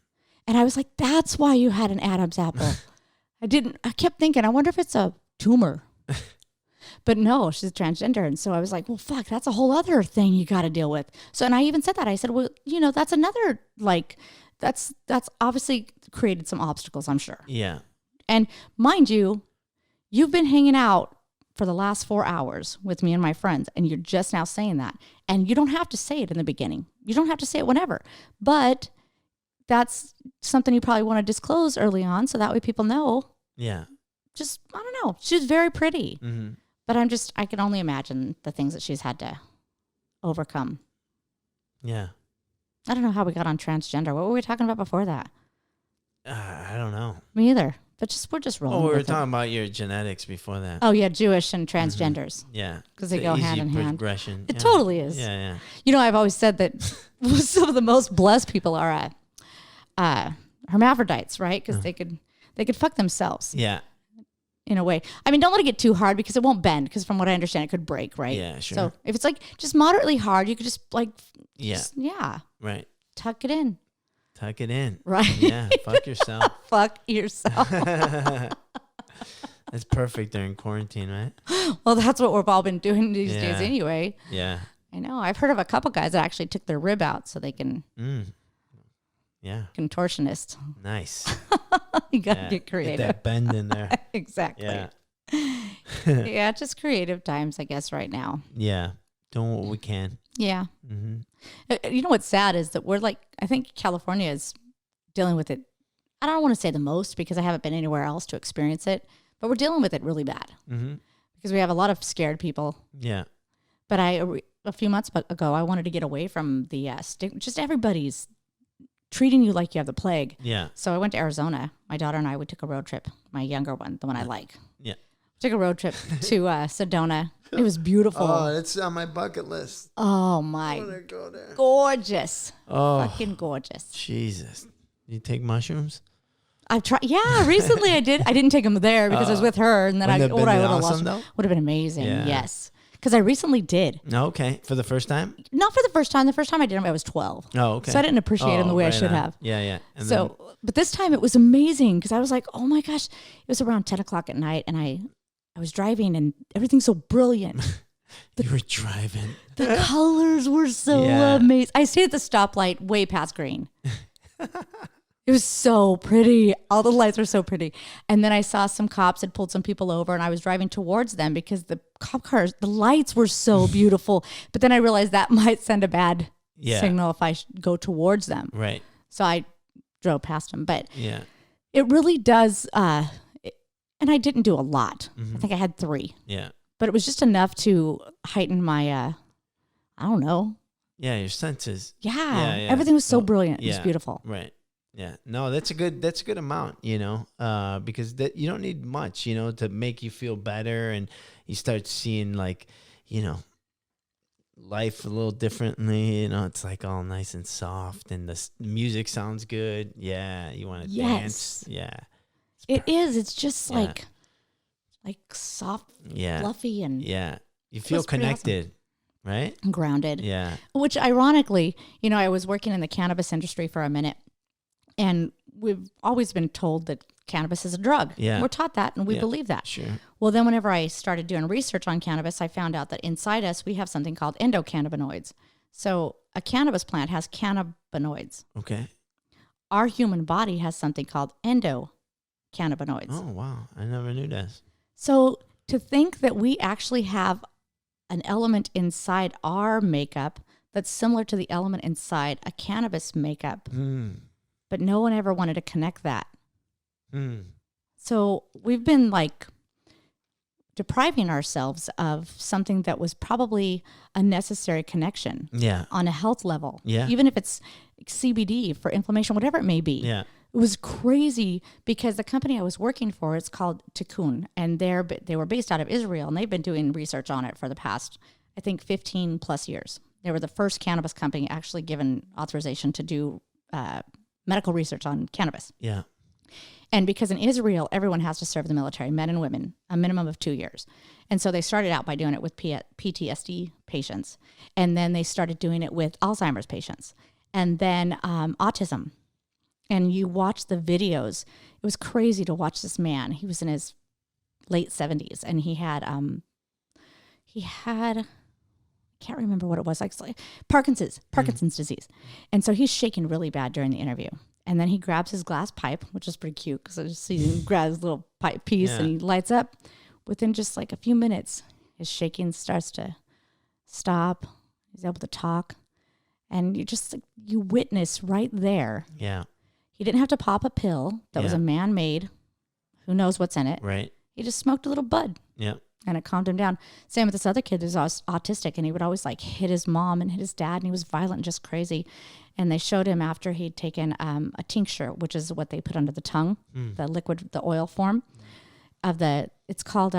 And I was like, that's why you had an Adam's apple. I kept thinking, I wonder if it's a tumor. But no, she's transgender. And so I was like, well, fuck, that's a whole other thing you got to deal with. So, and I even said that. I said, well, that's another, like, that's obviously created some obstacles, I'm sure. Yeah. And mind you, you've been hanging out for the last 4 hours with me and my friends, and you're just now saying that. And you don't have to say it in the beginning. You don't have to say it whenever. But that's something you probably want to disclose early on so that way people know. Yeah. Just, I don't know. She's very pretty. Mm-hmm. But I can only imagine the things that she's had to overcome. Yeah. I don't know how we got on transgender. What were we talking about before that? I don't know. Me either. But we're just rolling. Oh, we were talking about your genetics before that. Oh, yeah, Jewish and transgenders. Mm-hmm. Yeah. Because they go hand in hand. Progression. It totally is. Yeah. I've always said that some of the most blessed people are hermaphrodites, right? Because they could fuck themselves. Yeah. In a way. I mean, don't let it get too hard because it won't bend because from what I understand, it could break, right? Yeah, sure. So if it's like just moderately hard, you could just like, right. Tuck it in. Tuck it in. Right. Yeah. Fuck yourself. Fuck yourself. That's perfect during quarantine, right? Well, that's what we've all been doing these days anyway. Yeah. I know. I've heard of a couple guys that actually took their rib out so they can... Yeah. Contortionist. Nice. You got to get creative. Get that bend in there. Exactly. Yeah. Yeah, just creative times, I guess, right now. Yeah. doing what we can. Yeah. Mm-hmm. You know what's sad is that we're like, I think California is dealing with it. I don't want to say the most because I haven't been anywhere else to experience it, but we're dealing with it really bad because we have a lot of scared people. Yeah. But a few months ago, I wanted to get away from the just everybody's treating you like you have the plague. Yeah. So I went to Arizona. My daughter and we took a road trip. My younger one, the one I like. Yeah. Took a road trip to Sedona. It was beautiful. Oh, it's on my bucket list. Oh my. I want to go there. Gorgeous. Oh. Fucking gorgeous. Jesus. You take mushrooms? I've tried. Yeah, recently I did. I didn't take them there because I was with her, and then I would have lost. Would have been amazing. Yeah. Yes, because I recently did. Okay, for the first time? Not for the first time. The first time I did them, I was 12. Oh, okay. So I didn't appreciate them the way I should have. Yeah, yeah. And so, but this time it was amazing because I was like, oh my gosh, it was around 10 o'clock at night, and I was driving, and everything's so brilliant. You were driving. The colors were so amazing. I stayed at the stoplight way past green. It was so pretty. All the lights were so pretty. And then I saw some cops had pulled some people over, and I was driving towards them because the cop cars, the lights were so beautiful. But then I realized that might send a bad signal if I go towards them. Right. So I drove past them. But yeah, it really does. And I didn't do a lot. I think I had 3. Yeah. But it was just enough to heighten my, I don't know. Yeah, your senses. Yeah. Everything was so brilliant. It was Yeah. beautiful. Right. Yeah. No, that's a good amount, because you don't need much, to make you feel better, and you start seeing life a little differently. It's like all nice and soft, and the music sounds good. Yeah, you want to dance. Yeah. It is. It's just like soft, fluffy, and you feel connected, right? And grounded. Yeah. Which ironically, I was working in the cannabis industry for a minute, and we've always been told that cannabis is a drug. Yeah. We're taught that, and we believe that. Sure. Well, then whenever I started doing research on cannabis, I found out that inside us, we have something called endocannabinoids. So a cannabis plant has cannabinoids. Okay. Our human body has something called endocannabinoids. Oh, wow. I never knew this. So to think that we actually have an element inside our makeup that's similar to the element inside a cannabis makeup, but no one ever wanted to connect that. So we've been depriving ourselves of something that was probably a necessary connection on a health level. Yeah. Even if it's CBD for inflammation, whatever it may be. Yeah. It was crazy because the company I was working for, it's called Tikkun, and they were based out of Israel, and they've been doing research on it for the past, I think, 15 plus years. They were the first cannabis company actually given authorization to do medical research on cannabis. Yeah. And because in Israel, everyone has to serve the military, men and women, a minimum of 2 years. And so they started out by doing it with PTSD patients. And then they started doing it with Alzheimer's patients. And then autism. And you watch the videos. It was crazy to watch this man. He was in his late 70s. And he had I can't remember what it was, like Parkinson's disease. And so he's shaking really bad during the interview. And then he grabs his glass pipe, which is pretty cute because I just see him grab his little pipe piece and he lights up. Within just a few minutes, his shaking starts to stop. He's able to talk. And you witness right there. Yeah. He didn't have to pop a pill that was a man-made. Who knows what's in it. Right. He just smoked a little bud. Yeah. And it calmed him down. Same with this other kid who's autistic, and he would always hit his mom and hit his dad, and he was violent and just crazy. And they showed him after he'd taken a tincture, which is what they put under the tongue, the liquid, the oil form it's called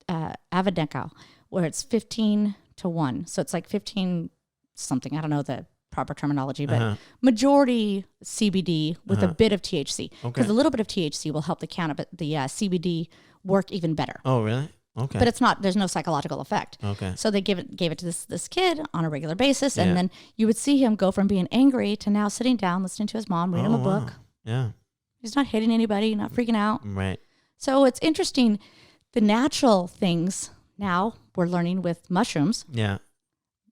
Avadencal, where it's 15-1. So it's 15 something. I don't know the proper terminology, but majority CBD with a bit of THC. Because a little bit of THC will help the CBD work even better. Oh, really? Okay. But it's not, there's no psychological effect. Okay. So they gave it to this kid on a regular basis. And then you would see him go from being angry to now sitting down, listening to his mom, reading him a book. Yeah. He's not hitting anybody, not freaking out. Right. So it's interesting. The natural things now we're learning with mushrooms. Yeah.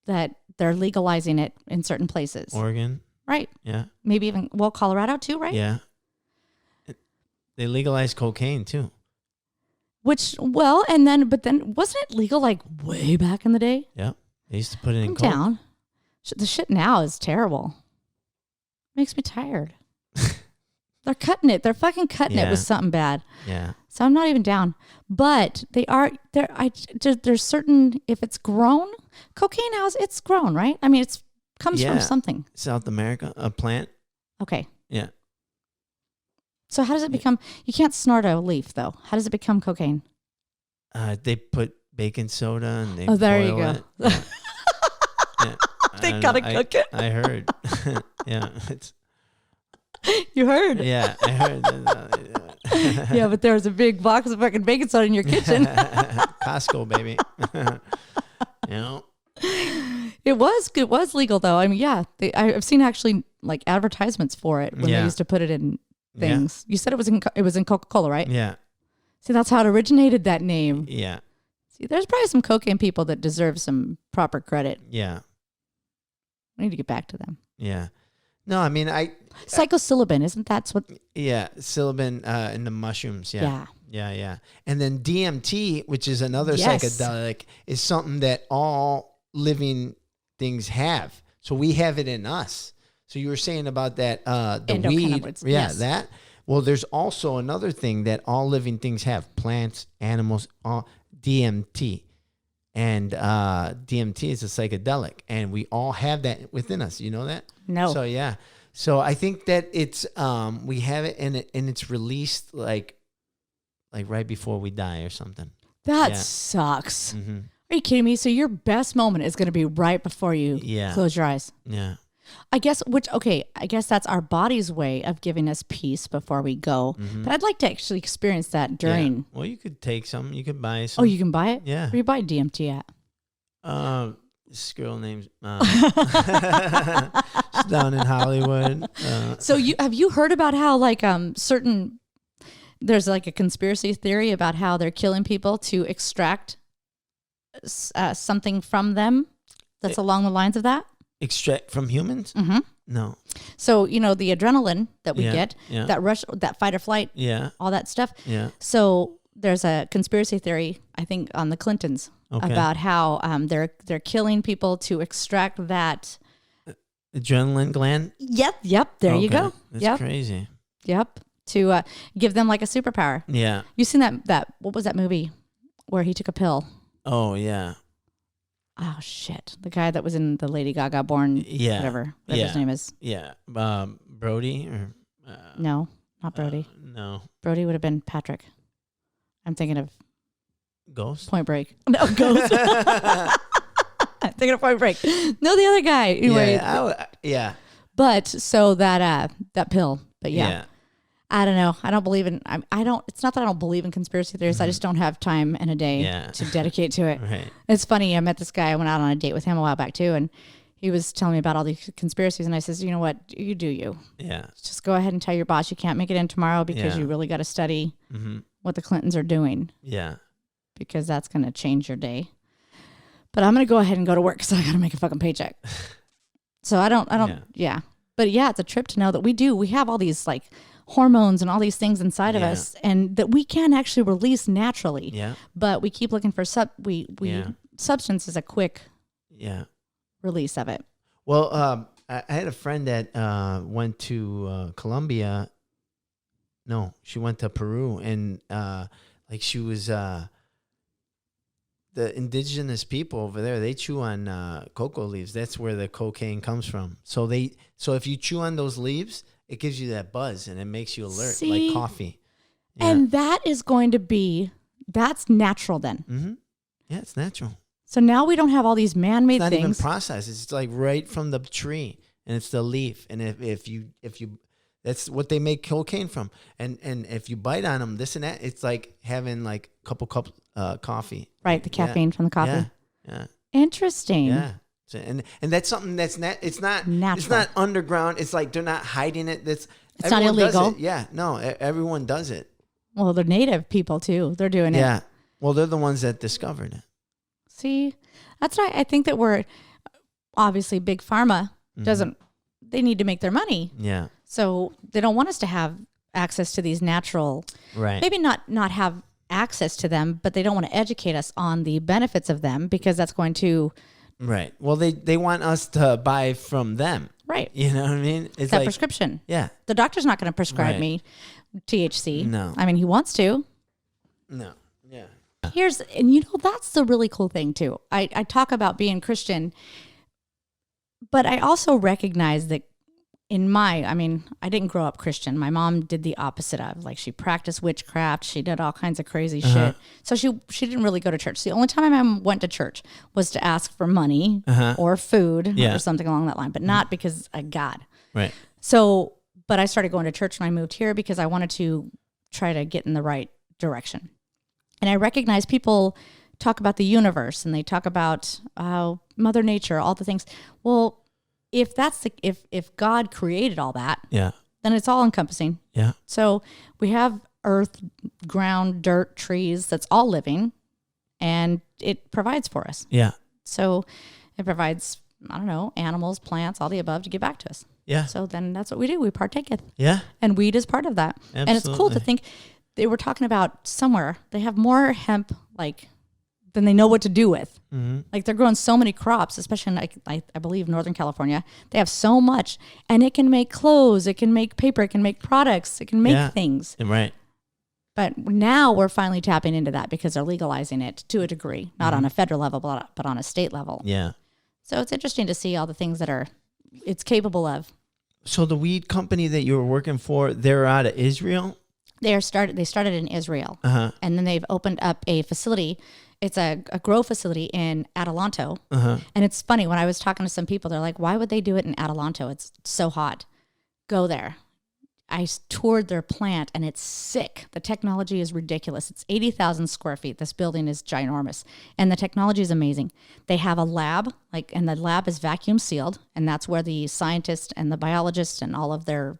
That they're legalizing it in certain places. Oregon. Right. Yeah. Maybe even, Colorado too, right? Yeah. They legalized cocaine too. But then wasn't it legal way back in the day? Yeah. They used to put it in I'm Coke. down. The shit now is terrible. Makes me tired. They're cutting it. They're fucking cutting it with something bad. Yeah. So I'm not even down. But they are there. There's certain, if it's grown, cocaine house, it's grown, right? I mean, it's comes from something. South America, a plant. Okay. Yeah. So how does it become? You can't snort a leaf though. How does it become cocaine? They put baking soda and they there you boil go. it. Yeah. Yeah. They gotta cook it. I heard. Yeah. You heard? Yeah, I heard. Yeah, but there was a big box of fucking baking soda in your kitchen. Costco, baby. You know. It was legal though. I mean, yeah, I've seen actually like advertisements for it when they used to put it in things. You said it was in Coca-Cola, right? Yeah. See, that's how it originated, that name. Yeah. See, there's probably some cocaine people that deserve some proper credit. Yeah. We need to get back to them. Yeah. No, I mean, psilocybin, isn't that what? Yeah, psilocybin in the mushrooms. Yeah. Yeah. And then DMT, which is another psychedelic, is something that all living things have. So we have it in us. So you were saying about that, the weed. Yeah, that. Well, there's also another thing that all living things have: plants, animals, all DMT. And DMT is a psychedelic, and we all have that within us. You know that? No. So yeah. So I think that it's we have it and it's released like right before we die or something. That sucks. Mm-hmm. Are you kidding me? So your best moment is going to be right before you close your eyes. Yeah. I guess that's our body's way of giving us peace before we go. Mm-hmm. But I'd like to actually experience that during. Yeah. Well, you could take some. You could buy some. Oh, you can buy it? Yeah. Where do you buy DMT at? This girl named she's down in Hollywood. So have you heard about how like there's like a conspiracy theory about how they're killing people to extract something from them that's along the lines of that? Extract from humans? Mm-hmm. No. So, the adrenaline that we get, that rush, that fight or flight, all that stuff. Yeah. So there's a conspiracy theory, I think, on the Clintons about how they're killing people to extract that adrenaline gland? Yep. There you go. That's crazy. Yep. To give them like a superpower. Yeah. You seen that? What was that movie where he took a pill? Oh, yeah. Oh, shit. The guy that was in the Lady Gaga Born, whatever his name is. Yeah. Brody? Or no, not Brody. No. Brody would have been Patrick. I'm thinking of Ghost? Point Break. No, Ghost. I'm thinking of Point Break. No, the other guy. Anyway, yeah. But so that pill. But yeah. I don't know. I don't believe in. It's not that I don't believe in conspiracy theories. I just don't have time in a day to dedicate to it. Right. It's funny. I met this guy. I went out on a date with him a while back too, and he was telling me about all these conspiracies. And I says, you know what? You do you. Yeah. Just go ahead and tell your boss you can't make it in tomorrow because you really got to study what the Clintons are doing. Yeah. Because that's going to change your day. But I'm going to go ahead and go to work because I got to make a fucking paycheck. So I don't. But yeah, it's a trip to know that we have all these like hormones and all these things inside of us, and that we can actually release naturally. Yeah. But we keep looking for substance is a quick release of it. Well, I had a friend that went to Colombia. No, she went to Peru, and like she was the indigenous people over there. They chew on cocoa leaves. That's where the cocaine comes from. So if you chew on those leaves, it gives you that buzz and it makes you alert, like coffee. Yeah. And that's natural then. Mm-hmm. Yeah, it's natural. So now we don't have all these man-made things. It's not even processed. It's like right from the tree, and it's the leaf. And if you that's what they make cocaine from. And if you bite on them, this and that, it's like having like a couple cups coffee. Right, the caffeine from the coffee. Yeah. Interesting. Yeah. And that's something that's it's not natural. It's not underground. It's like they're not hiding it. It's not illegal. Yeah, no, everyone does it. Well, they're native people too. They're doing it. Yeah. Well, they're the ones that discovered it. See, that's why I think that we're obviously big pharma doesn't. They need to make their money. Yeah. So they don't want us to have access to these natural. Right. Maybe not have access to them, but they don't want to educate us on the benefits of them because that's going to Right. Well, they want us to buy from them. Right. You know what I mean? It's That like prescription. Yeah. The doctor's not going to prescribe Right. me THC. No. I mean, he wants to. No. Yeah. And that's the really cool thing too. I talk about being Christian, but I also recognize that I didn't grow up Christian. My mom did the opposite of, like, she practiced witchcraft. She did all kinds of crazy shit. So she didn't really go to church. The only time my mom went to church was to ask for money or food or something along that line, but not because of God. Right. So, but I started going to church when I moved here because I wanted to try to get in the right direction. And I recognize people talk about the universe and they talk about Mother Nature, all the things. Well, if God created all that, Yeah. then it's all encompassing. Yeah. So we have earth, ground, dirt, trees, that's all living, and it provides for us. Yeah. So it provides, I don't know, animals, plants, all the above to give back to us. Yeah. So then that's what we do. We partaketh. Yeah. And weed is part of that. And it's cool to Absolutely. think they were talking about somewhere they have more hemp than they know what to do with. Mm-hmm. Like they're growing so many crops, especially in I believe Northern California. They have so much, and it can make clothes, it can make paper, it can make products, it can make things. Right. But now we're finally tapping into that because they're legalizing it to a degree, not on a federal level, but on a state level. Yeah. So it's interesting to see all the things that it's capable of. So the weed company that you were working for, they're out of Israel? They started in Israel, Uh-huh. and then they've opened up a facility. It's a grow facility in Adelanto. Uh-huh. And it's funny, when I was talking to some people, they're like, why would they do it in Adelanto? It's so hot. Go there. I toured their plant, and it's sick. The technology is ridiculous. It's 80,000 square feet. This building is ginormous, and the technology is amazing. They have a lab, and the lab is vacuum sealed, and that's where the scientists and the biologists and all of their,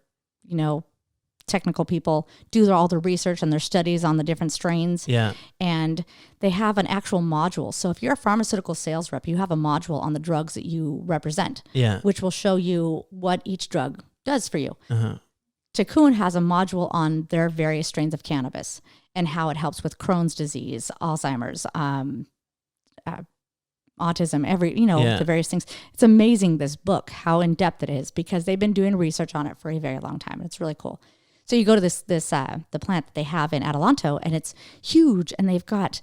technical people do all the research and their studies on the different strains. Yeah. And they have an actual module. So if you're a pharmaceutical sales rep, you have a module on the drugs that you represent, Yeah. which will show you what each drug does for you. Uh-huh. Tikkun has a module on their various strains of cannabis and how it helps with Crohn's disease, Alzheimer's, autism, the various things. It's amazing, this book, how in depth it is, because they've been doing research on it for a very long time. It's really cool. So you go to the plant that they have in Adelanto, and it's huge, and they've got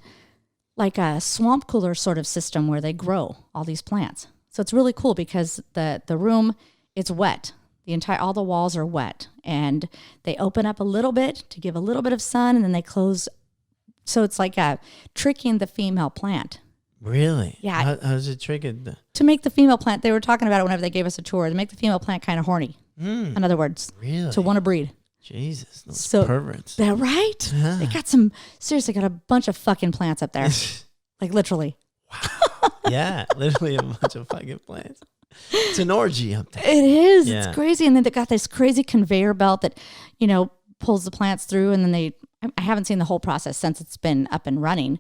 like a swamp cooler sort of system where they grow all these plants. So it's really cool because the room, it's wet. All the walls are wet, and they open up a little bit to give a little bit of sun, and then they close. So it's like tricking the female plant. Really? Yeah. How's it triggered? To make the female plant, they were talking about it whenever they gave us a tour, to make the female plant kind of horny. In other words, Really? to want to breed. Jesus, those So- perverts. They're right. Yeah. They got seriously got a bunch of fucking plants up there. Like literally. Yeah, literally a bunch of fucking plants. It's an orgy up there. It is. Yeah. It's crazy. And then they got this crazy conveyor belt that, pulls the plants through, and then I haven't seen the whole process since it's been up and running,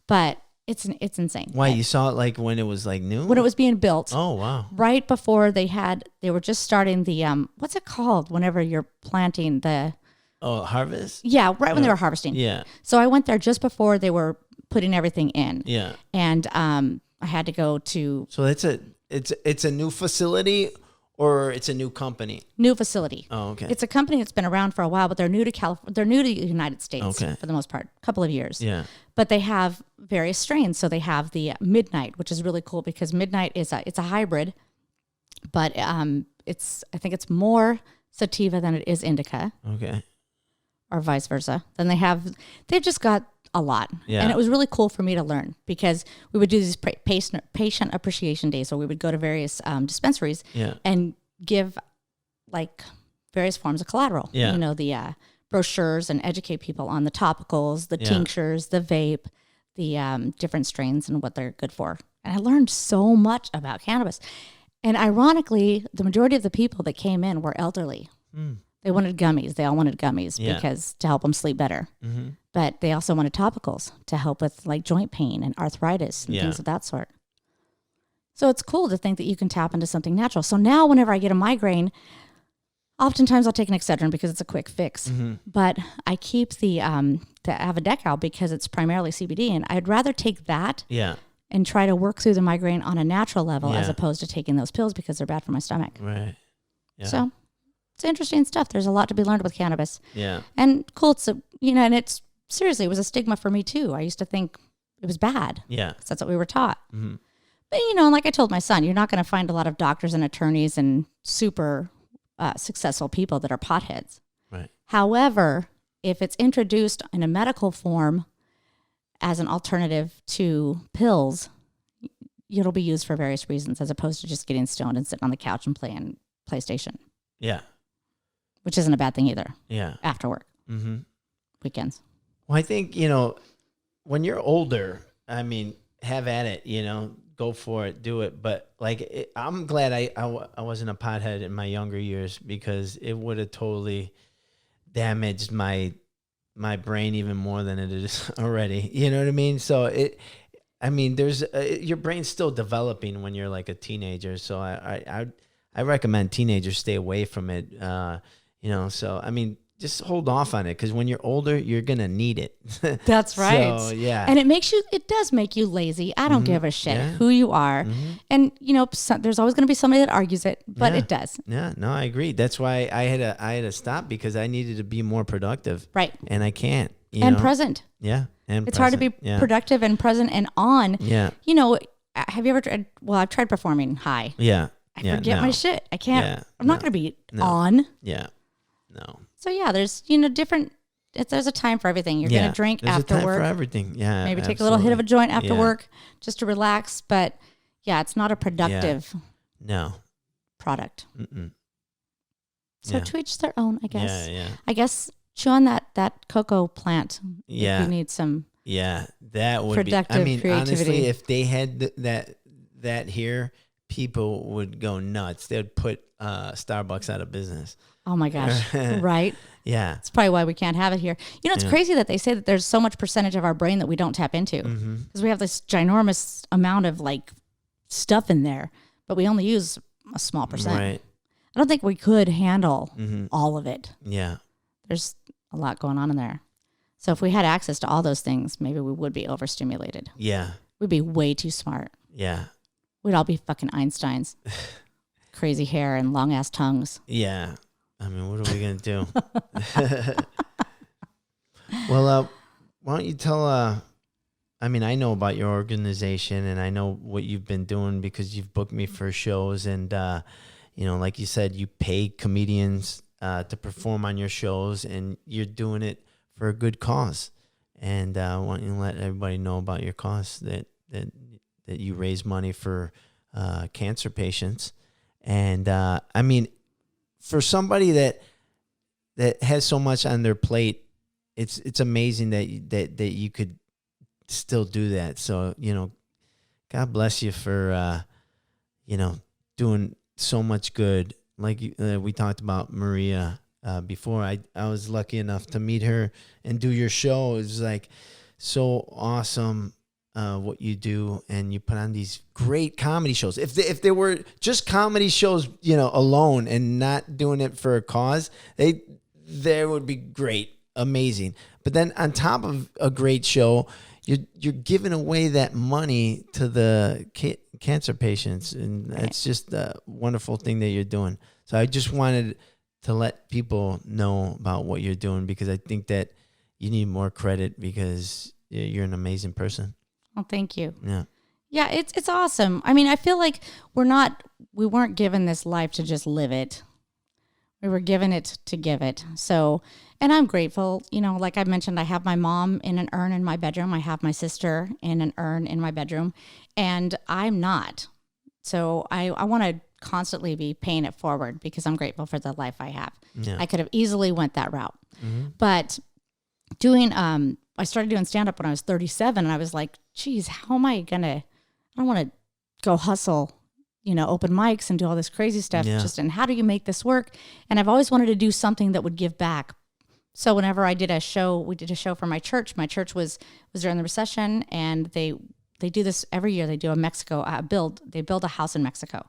but it's insane. Why, you saw it like when it was like new? When it was being built. Oh, wow. Right before they were just starting the, what's it called whenever you're planting the, Oh, harvest? yeah, right when they were harvesting. Yeah. So I went there just before they were putting everything in. Yeah. And I had to go to So it's a new facility, or it's a new company? new facility. Oh, okay. It's a company that's been around for a while, but they're new to California. They're new to the United States Okay. for the most part, a couple of years. Yeah. But they have various strains. So they have the Midnight, which is really cool because Midnight is it's a hybrid, but I think it's more sativa than it is indica, Okay. or vice versa. Then they've just got a lot. Yeah. And it was really cool for me to learn because we would do these patient appreciation days where we would go to various dispensaries Yeah. and give like various forms of collateral. Yeah. The brochures, and educate people on the topicals, the Yeah. tinctures, the vape, the different strains and what they're good for. And I learned so much about cannabis. And ironically, the majority of the people that came in were elderly. They wanted gummies. They all wanted gummies Yeah. because to help them sleep better. Mm-hmm. But they also wanted topicals to help with like joint pain and arthritis and Yeah. things of that sort. So it's cool to think that you can tap into something natural. So now whenever I get a migraine, oftentimes I'll take an Excedrin because it's a quick fix. Mm-hmm. But I keep the Avadecal because it's primarily CBD, and I'd rather take that Yeah. and try to work through the migraine on a natural level as opposed to taking those pills because they're bad for my stomach. Right. Yeah. So it's interesting stuff. There's a lot to be learned with cannabis. Yeah. And cool. It's and it's seriously, it was a stigma for me too. I used to think it was bad. Yeah. Because that's what we were taught. Mm-hmm. But, like I told my son, you're not going to find a lot of doctors and attorneys and super successful people that are potheads. Right. However, if it's introduced in a medical form as an alternative to pills, it'll be used for various reasons as opposed to just getting stoned and sitting on the couch and playing PlayStation. Yeah. Which isn't a bad thing either. Yeah. After work. Mm-hmm. Weekends. Well, I think, when you're older, I mean, have at it, go for it, do it. But I'm glad I wasn't a pothead in my younger years because it would have totally damaged my brain even more than it is already. You know what I mean? So there's your brain's still developing when you're like a teenager. So I recommend teenagers stay away from it. So just hold off on it because when you're older, you're gonna need it. That's right. So, yeah. And it does make you lazy. I don't give a shit who you are. Mm-hmm. And there's always gonna be somebody that argues it, but it does. Yeah, no, I agree. That's why I had to stop because I needed to be more productive. Right. And I can't. Present. Yeah. And it's hard to be productive and present and on. Yeah. Have you ever tried? Well, I've tried performing high. Yeah. I forget my shit. I can't. Yeah, I'm not gonna be on. Yeah. No. So there's different. There's a time for everything. You're gonna drink there's after a time work. For everything. Yeah. Maybe take a little hit of a joint after work just to relax. But it's not a productive. No. Product. Mm-mm. So to each their own, I guess. Yeah. I guess chew on that cocoa plant. Yeah. If you need some. Yeah, that would productive be. creativity. Honestly, if they had that here, people would go nuts. They'd put Starbucks out of business. Oh my gosh! Right? Yeah, that's probably why we can't have it here. It's crazy that they say that there's so much percentage of our brain that we don't tap into because we have this ginormous amount of stuff in there, but we only use a small percent. Right. I don't think we could handle all of it. Yeah, there's a lot going on in there. So if we had access to all those things, maybe we would be overstimulated. Yeah, we'd be way too smart. Yeah, we'd all be fucking Einsteins. Crazy hair and long ass tongues. Yeah. I mean, what are we going to do? Well, why don't you tell, I know about your organization and I know what you've been doing because you've booked me for shows and, like you said, you pay comedians to perform on your shows and you're doing it for a good cause. And I want you to let everybody know about your cause that you raise money for cancer patients. And, for somebody that has so much on their plate, it's amazing that you could still do that. So, God bless you for, doing so much good. Like we talked about Maria before. I was lucky enough to meet her and do your show. It was so awesome. What you do, and you put on these great comedy shows. If they were just comedy shows, alone and not doing it for a cause, they would be great, amazing. But then on top of a great show, you're giving away that money to the cancer patients, and that's just a wonderful thing that you're doing. So I just wanted to let people know about what you're doing because I think that you need more credit because you're an amazing person. Well, thank you. Yeah. Yeah, it's awesome. I feel like we weren't given this life to just live it. We were given it to give it. So, and I'm grateful. Like I mentioned, I have my mom in an urn in my bedroom. I have my sister in an urn in my bedroom, and I'm not. So I want to constantly be paying it forward because I'm grateful for the life I have. Yeah. I could have easily went that route, but doing I started doing stand-up when I was 37, and I was like, geez, how am I I don't want to go hustle, open mics and do all this crazy stuff. And how do you make this work? And I've always wanted to do something that would give back. So whenever I did a show, we did a show for my church. My church was during the recession, and they do this every year. They do a Mexico build. They build a house in Mexico.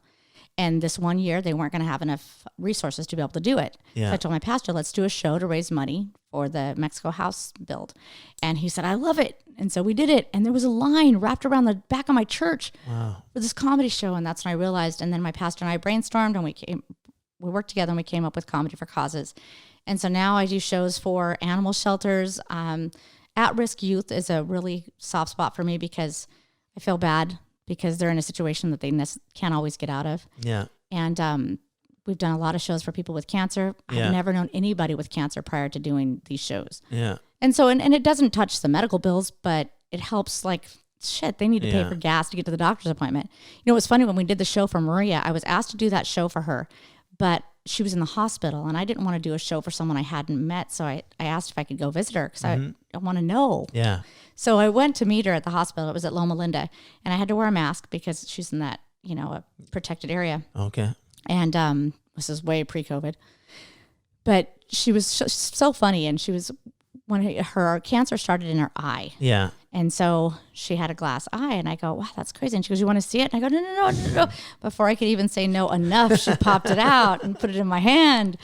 And this one year, they weren't going to have enough resources to be able to do it. Yeah. So I told my pastor, let's do a show to raise money for the Mexico house build. And he said, I love it. And so we did it. And there was a line wrapped around the back of my church for this comedy show. And that's when I realized. And then my pastor and I brainstormed, and we worked together, and we came up with Comedy for Causes. And so now I do shows for animal shelters. At-risk youth is a really soft spot for me because I feel bad because they're in a situation that they can't always get out of. Yeah. And we've done a lot of shows for people with cancer. I've never known anybody with cancer prior to doing these shows. Yeah. And so, and it doesn't touch the medical bills, but it helps, like, shit, they need to pay for gas to get to the doctor's appointment. You know, it was funny when we did the show for Maria, I was asked to do that show for her, but she was in the hospital, and I didn't want to do a show for someone I hadn't met. So I asked if I could go visit her because I want to know. Yeah. So I went to meet her at the hospital. It was at Loma Linda, and I had to wear a mask because she's in that, a protected area. Okay. And this is way pre-COVID. But she was so funny, and she was, when her cancer started in her eye. Yeah. And so she had a glass eye, and I go, wow, that's crazy. And she goes, you want to see it? And I go, no. Before I could even say no enough, she popped it out and put it in my hand.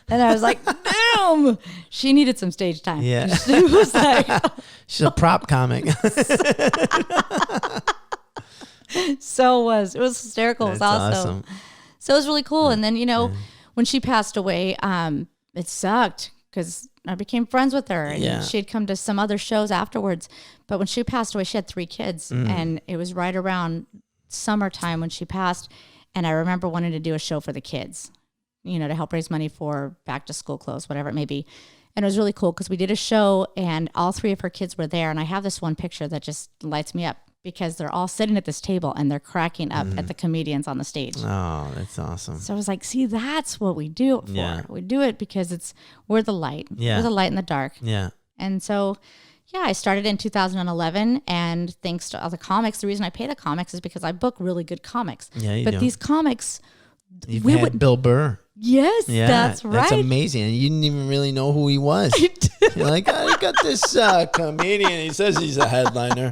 And I was like, damn, she needed some stage time. Yeah. She was like, she's a prop comic. So it was hysterical. It was awesome. So it was really cool. And then, when she passed away, it sucked because I became friends with her, and she had come to some other shows afterwards. But when she passed away, she had 3 kids, and it was right around summertime when she passed. And I remember wanting to do a show for the kids, to help raise money for back to school clothes, whatever it may be. And it was really cool because we did a show, and all 3 of her kids were there. And I have this one picture that just lights me up because they're all sitting at this table and they're cracking up at the comedians on the stage. Oh, that's awesome. So I was like, see, that's what we do it for. Yeah. We do it because we're the light. Yeah. We're the light in the dark. Yeah. And so, I started in 2011, and thanks to all the comics, the reason I pay the comics is because I book really good comics. Yeah, you but do. these comics, You've had Bill Burr. Yes, Yeah, that's right. That's amazing. And you didn't even really know who he was. You're like, I got this comedian. He says he's a headliner.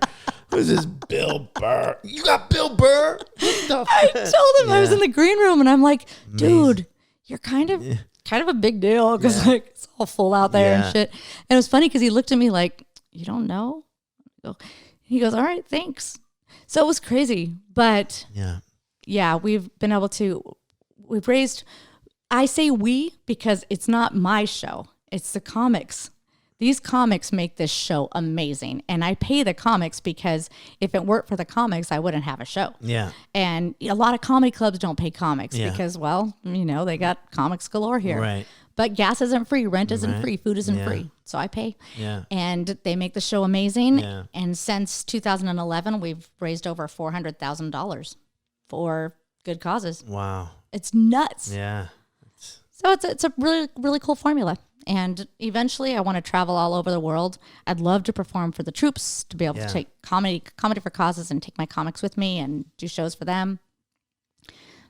Who's this Bill Burr? You got Bill Burr? I told him I was in the green room, and I'm like, dude, you're kind of a big deal because like it's all full out there and shit. And it was funny because he looked at me like, you don't know? He goes, all right, thanks. So it was crazy, but we've been able to. We've raised. I say we because it's not my show. It's the comics. These comics make this show amazing. And I pay the comics because if it weren't for the comics, I wouldn't have a show. Yeah. And a lot of comedy clubs don't pay comics because, well, they got comics galore here. Right. But gas isn't free, rent isn't free, food isn't free. So I pay. Yeah. And they make the show amazing. Yeah. And since 2011, we've raised over $400,000 for good causes. Wow. It's nuts. Yeah. So it's a really, really cool formula. And eventually I want to travel all over the world. I'd love to perform for the troops, to be able to take comedy for causes and take my comics with me and do shows for them.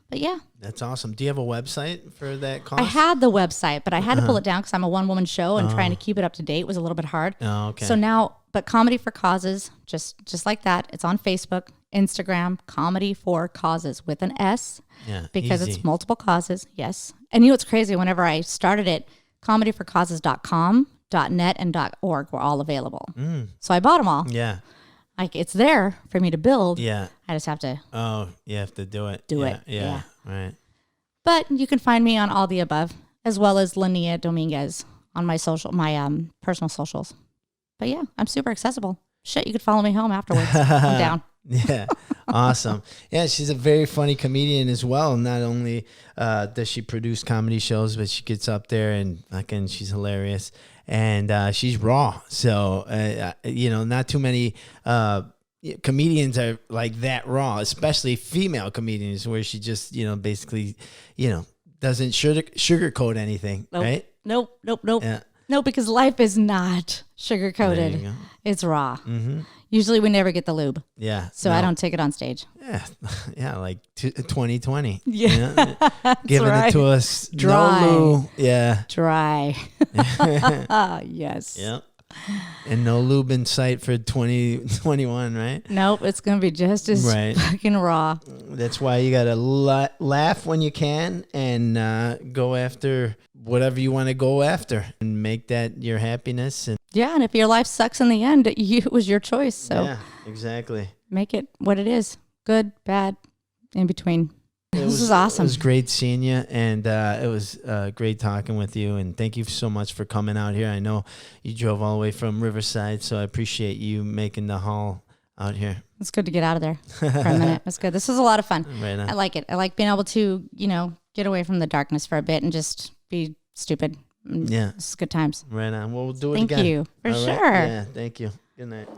But yeah. That's awesome. Do you have a website for that cause? I had the website, but I had to pull it down because I'm a one-woman show, and trying to keep it up to date was a little bit hard. Oh, okay. So now, but Comedy for Causes, just like that. It's on Facebook, Instagram, Comedy for Causes with an S. Yeah, because easy. it's multiple causes. Yes. And what's crazy? Whenever I started it, comedyforcauses.com, .net, and .org were all available. So I bought them all. Yeah. Like, it's there for me to build. Yeah. I just have to Oh, you have to do it. Yeah. Right. But you can find me on all the above, as well as Laniea Dominguez on my personal socials. But yeah, I'm super accessible. Shit, you could follow me home afterwards. I'm down. Yeah. Awesome. Yeah, she's a very funny comedian as well. Not only does she produce comedy shows, but she gets up there and fucking she's hilarious. And she's raw. So, not too many comedians are like that raw, especially female comedians, where she just, basically, doesn't sugarcoat anything, right? Nope. Yeah. No, because life is not There you sugar-coated. go. It's raw. Mm-hmm. Usually we never get the lube. Yeah. So I don't take it on stage. Yeah. Yeah. Like 2020. Yeah. Giving right. it to us. Dry. No lube. Yeah. Dry. Yes. Yep. And no lube in sight for 2021, right? Nope, it's going to be just as Right. fucking raw. That's why you got to laugh when you can and go after whatever you want to go after and make that your happiness. And Yeah, and if your life sucks in the end, it was your choice. So yeah, exactly. make it what it is. Good, bad, in between. This is awesome. It was great seeing you, and it was great talking with you. And thank you so much for coming out here. I know you drove all the way from Riverside, so I appreciate you making the haul out here. It's good to get out of there for a minute. It's good. This was a lot of fun. Right on. I like it. I like being able to, get away from the darkness for a bit and just be stupid. Yeah. It's good times. Right on. Well, we'll do it Thank again. you. For All right? sure. Yeah, thank you. Good night.